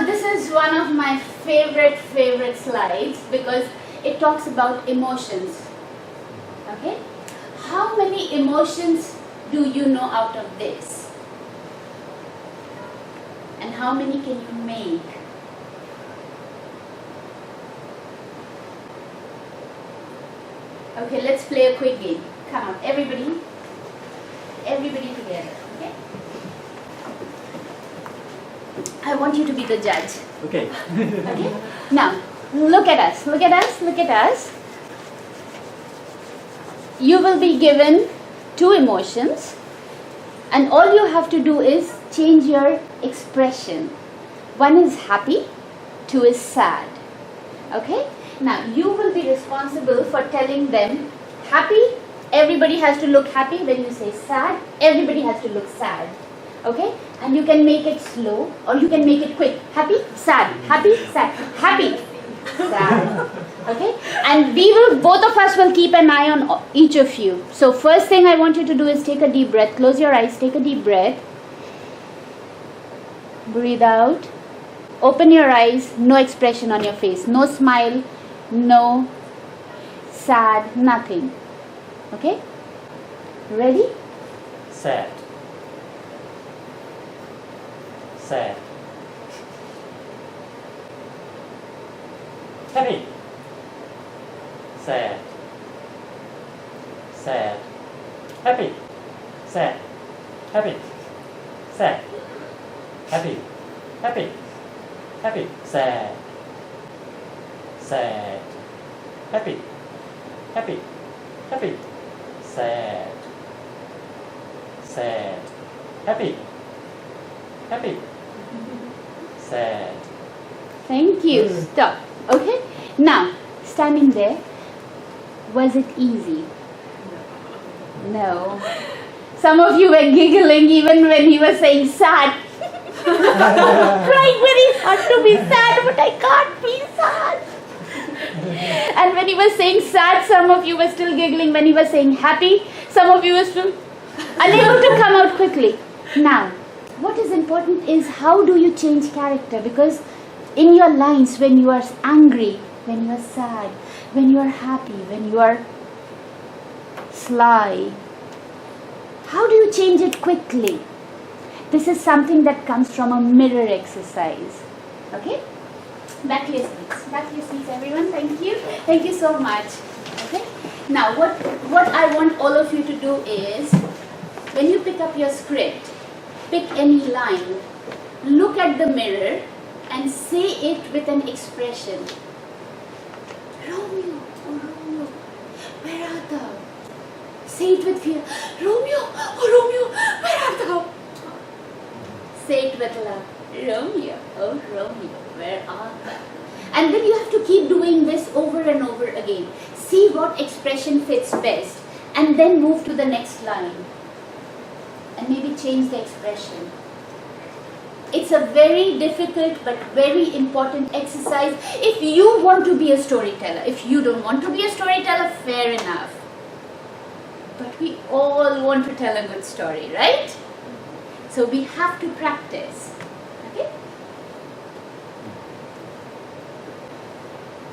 S2: this is one of my favorite slides because it talks about emotions. Okay? How many emotions do you know out of this? And how many can you make? Okay, let's play a quick game. Come on, everybody together, okay? I want you to be the judge.
S14: Okay.
S2: Okay? Now, look at us, look at us, look at us. You will be given 2 emotions and all you have to do is change your expression. 1 is happy, 2 is sad. Okay? Now, you will be responsible for telling them happy, everybody has to look happy. When you say sad, everybody has to look sad. Okay? And you can make it slow or you can make it quick. Happy, sad, happy, sad, happy, sad. Okay? And both of us will keep an eye on each of you. So first thing I want you to do is take a deep breath. Close your eyes, take a deep breath. Breathe out. Open your eyes, no expression on your face. No smile, no sad, nothing. Okay? Ready?
S14: Sad. Sad. Happy. Sad. Sad. Happy. Sad. Happy. Sad. Happy. Happy. Happy. Sad. Sad. Happy. Happy. Happy. Sad. Sad. Happy. Happy. Sad.
S2: Thank you. Stop. Okay? Now, standing there, was it easy? No. Some of you were giggling even when he was saying sad. Trying very hard to be sad, but I can't be sad. And when he was saying sad, some of you were still giggling. When he was saying happy, some of you were still unable to come out quickly. Now, what is important is how do you change character? Because in your lines, when you are angry, when you are sad, when you are happy, when you are sly, how do you change it quickly? This is something that comes from a mirror exercise. Okay? Back to your seats. Back to your seats, everyone. Thank you. Thank you so much. Okay? Now, what I want all of you to do is, when you pick up your script, pick any line, look at the mirror and say it with an expression. Romeo, oh Romeo, where art thou? Say it with fear. Romeo, oh Romeo, where art thou? Say it with love. Romeo, oh Romeo, where art thou? And then you have to keep doing this over and over again. See what expression fits best and then move to the next line. and maybe change the expression. It's a very difficult but very important exercise if you want to be a storyteller. If you don't want to be a storyteller, fair enough. But we all want to tell a good story, right? So we have to practice. Okay?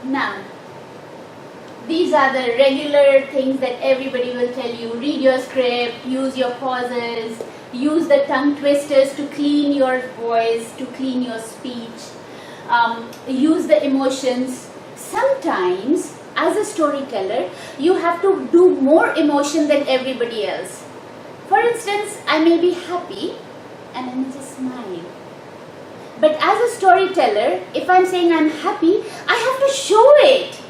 S2: Now, these are the regular things that everybody will tell you. Read your script, use your pauses, use the tongue twisters to clean your voice, to clean your speech. Use the emotions. Sometimes, as a storyteller, you have to do more emotion than everybody else. For instance, I may be happy and I may just smile. But as a storyteller, if I'm saying I'm happy, I have to show it.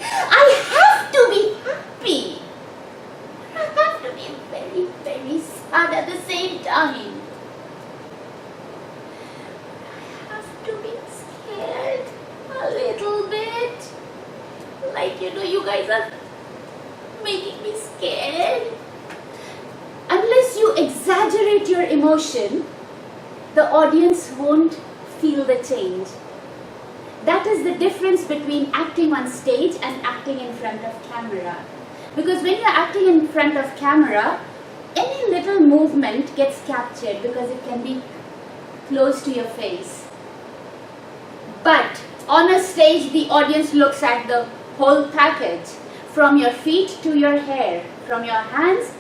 S2: I have to be happy. I have to be very, very sad at the same time. I have to be scared a little bit. Like, you guys are making me scared. Unless you exaggerate your emotion, the audience won't feel the change. That is the difference between acting on stage and acting in front of camera. Because when you're acting in front of camera, any little movement gets captured because it can be close to your face. But on a stage, the audience looks at the whole package, from your feet to your hair, from your hands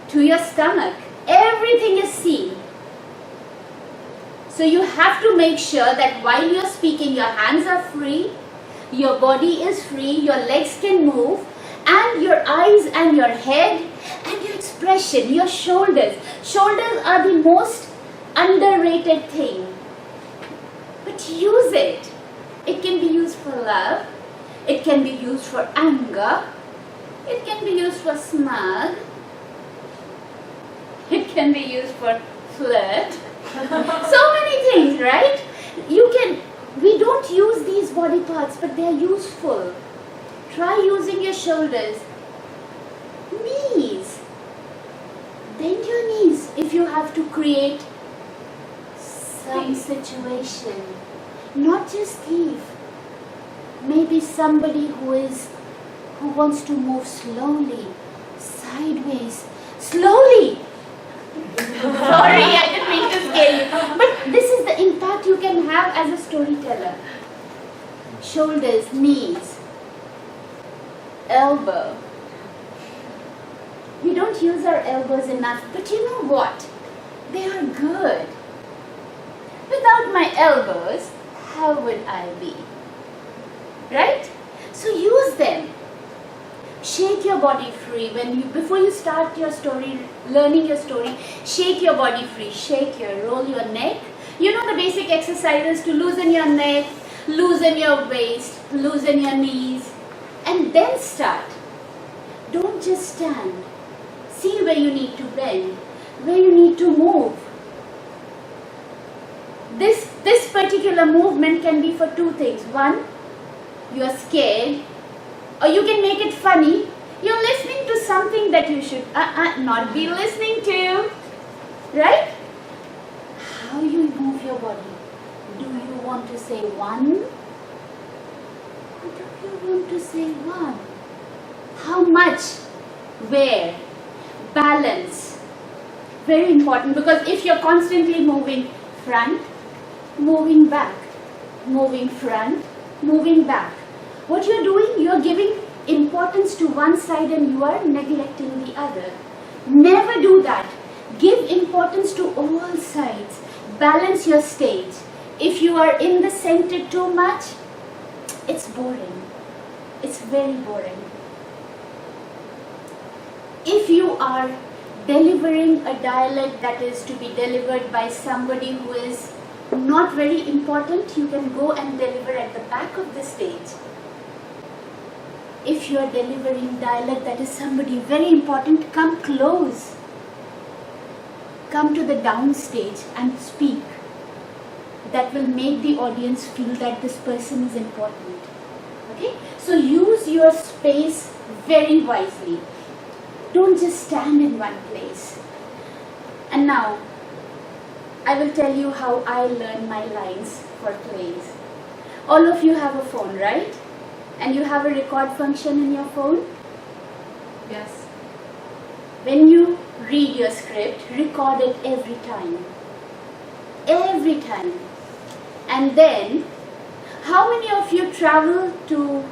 S2: to your stomach. Everything is seen. So you have to make sure that while you're speaking, your hands are free, your body is free, your legs can move, and your eyes and your head and your expression, your shoulders. Shoulders are the most underrated thing. But use it. It can be used for love. It can be used for anger. It can be used for smug. It can be used for flirt. So many things, right? We don't use these body parts, but they are useful. Try using your shoulders. Knees. Bend your knees if you have to create some situation. Not just thief. Maybe somebody who wants to move slowly, sideways, slowly. Sorry, I didn't mean to scare you. But this is the impact you can have as a storyteller. Shoulders, knees, elbow. We don't use our elbows enough, but you know what? They are good. Without my elbows, how would I be? Right? So use them. Shake your body free. Before you start your story, learning your story, shake your body free. Roll your neck. You know the basic exercises to loosen your neck, loosen your waist, loosen your knees, and then start. Don't just stand. See where you need to bend, where you need to move. This particular movement can be for two things. One, you are scared, or you can make it funny. You're listening to something that you should not be listening to, right? How you move your body. Do you want to say one? Or do you want to say one? How much? Where? Balance. Very important, because if you're constantly moving front, moving back, moving front, moving back, what you're doing, you're giving importance to one side and you are neglecting the other. Never do that. Give importance to all sides. Balance your stage. If you are in the center too much, it's boring. It's very boring. If you are delivering a dialogue that is to be delivered by somebody who is not very important, you can go and deliver at the back of the stage. If you are delivering dialogue that is somebody very important, come close. Come to the downstage and speak. That will make the audience feel that this person is important. Okay? So use your space very wisely. Don't just stand in one place. And now, I will tell you how I learn my lines for plays. All of you have a phone, right? And you have a record function in your phone?
S10: Yes.
S2: When you read your script, record it every time. Every time. And then, how many of you travel to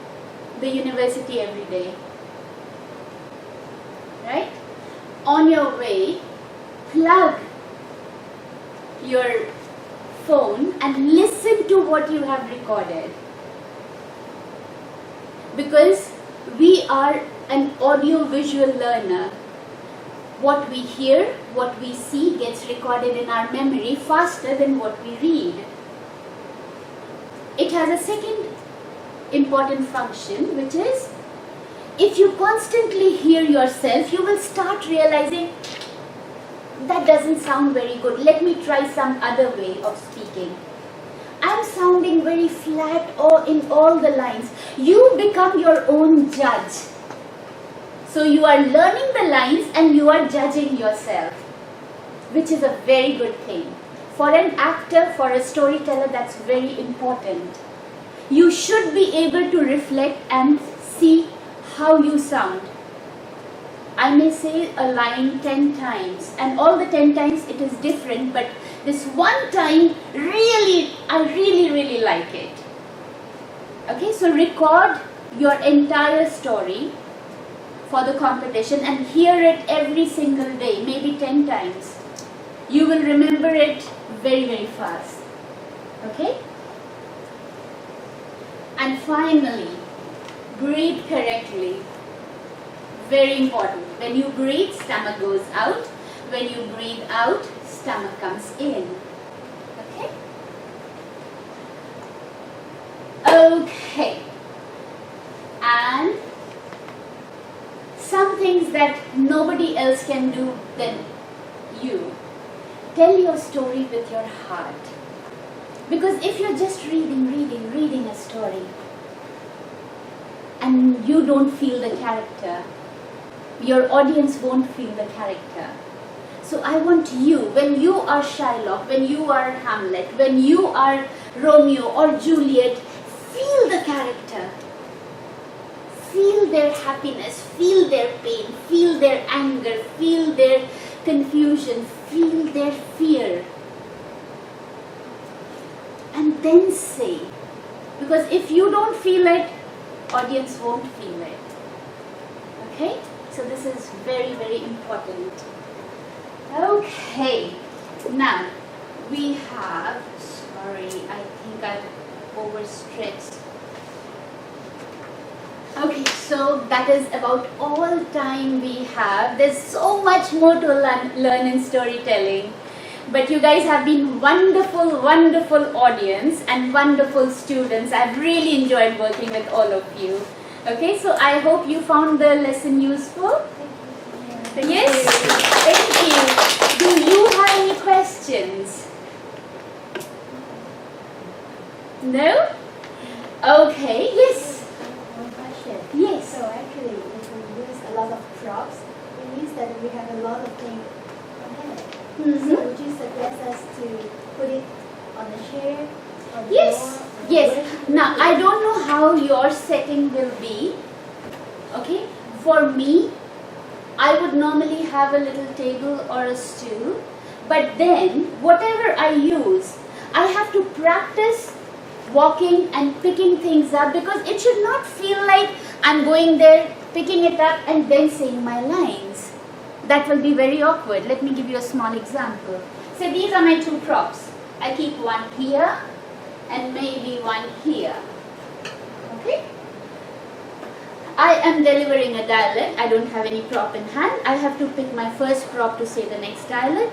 S2: the university every day? Right? On your way, plug your phone and listen to what you have recorded. Because we are an audio-visual learner. What we hear, what we see gets recorded in our memory faster than what we read. It has a second important function, which is if you constantly hear yourself, you will start realizing that doesn't sound very good. Let me try some other way of speaking. I'm sounding very flat or in all the lines. You become your own judge. So you are learning the lines and you are judging yourself, which is a very good thing. For an actor, for a storyteller, that's very important. You should be able to reflect and see how you sound. I may say a line 10 times and all the 10 times it is different, but this one time I really like it. Okay, so record your entire story for the competition and hear it every single day, maybe 10 times. You will remember it very fast. Okay? And finally, breathe correctly. Very important. When you breathe, stomach goes out. When you breathe out, stomach comes in. Okay? Okay. And some things that nobody else can do than you. Tell your story with your heart. Because if you're just reading a story and you don't feel the character, your audience won't feel the character. So I want you, when you are Shylock, when you are Hamlet, when you are Romeo or Juliet, feel the character. Feel their happiness, feel their pain, feel their anger, feel their confusion, feel their fear. And then say. Because if you don't feel it, audience won't feel it. Okay? So this is very important. Okay. Now, we have, sorry, I think I've overstretched. Okay, so that is about all time we have. There's so much more to learn in storytelling. But you guys have been wonderful audience and wonderful students. I've really enjoyed working with all of you. Okay, so I hope you found the lesson useful. Yes? Thank you. Do you have any questions? No? Okay, yes.
S1: One question.
S2: Yes.
S1: So actually, if we use a lot of props, it means that we have a lot of things on hand. So would you suggest us to put it on a chair? On the floor?
S2: Yes. Now, I don't know how your setting will be. Okay? For me, I would normally have a little table or a stool. But then, whatever I use, I have to practice walking and picking things up because it should not feel like I'm going there, picking it up and then saying my lines. That will be very awkward. Let me give you a small example. So these are my two props. I keep one here and maybe one here. Okay? I am delivering a dialogue. I don't have any prop in hand. I have to pick my first prop to say the next dialogue.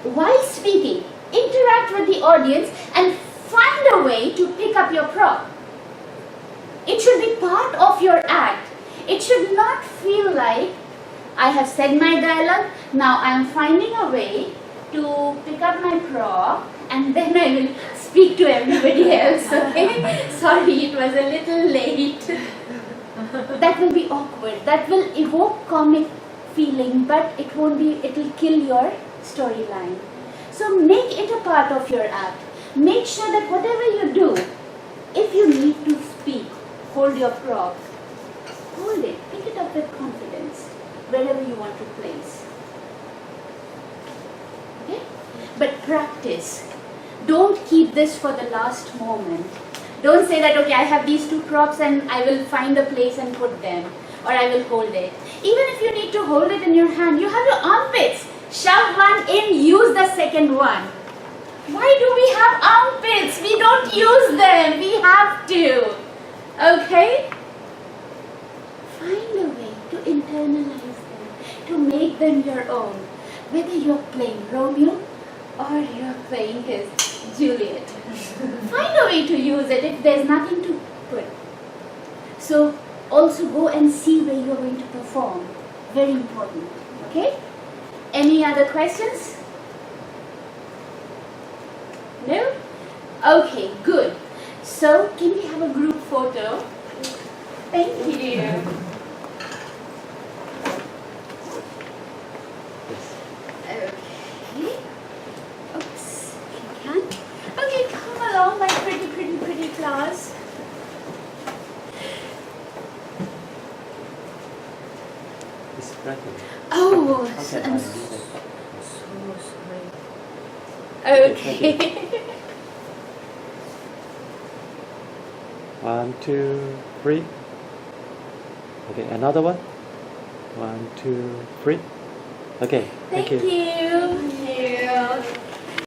S2: While speaking, interact with the audience and find a way to pick up your prop. It should be part of your act. It should not feel like I have said my dialogue, now I am finding a way to pick up my prop and then I will speak to everybody else, okay? Sorry, it was a little late. That will be awkward. That will evoke comic feeling, but it won't be, it will kill your storyline. So make it a part of your act. Make sure that whatever you do, if you need to speak, hold your prop. Hold it. Pick it up with confidence wherever you want to place. Okay? But practice. Don't keep this for the last moment. Don't say that, okay, I have these two props and I will find a place and put them. Or I will hold it. Even if you need to hold it in your hand, you have your armpits. Shove one in, use the second one. Why do we have armpits? We don't use them. We have to. Okay? Find a way to internalize them, to make them your own. Whether you're playing Romeo or you're playing his Juliet. Find a way to use it if there's nothing to put. So also go and see where you're going to perform. Very important. Okay? Any other questions? No? Okay, good. So, can we have a group photo? Thank you. Okay. Oops, if you can. Okay, come along, my pretty class.
S14: It's ready.
S2: Oh,
S14: Okay,
S2: I'm
S14: I
S2: so
S14: need it.
S2: sorry. Okay.
S14: 1, 2, 3. Okay, another one. 1, 2, 3. Okay, thank you.
S2: Thank you.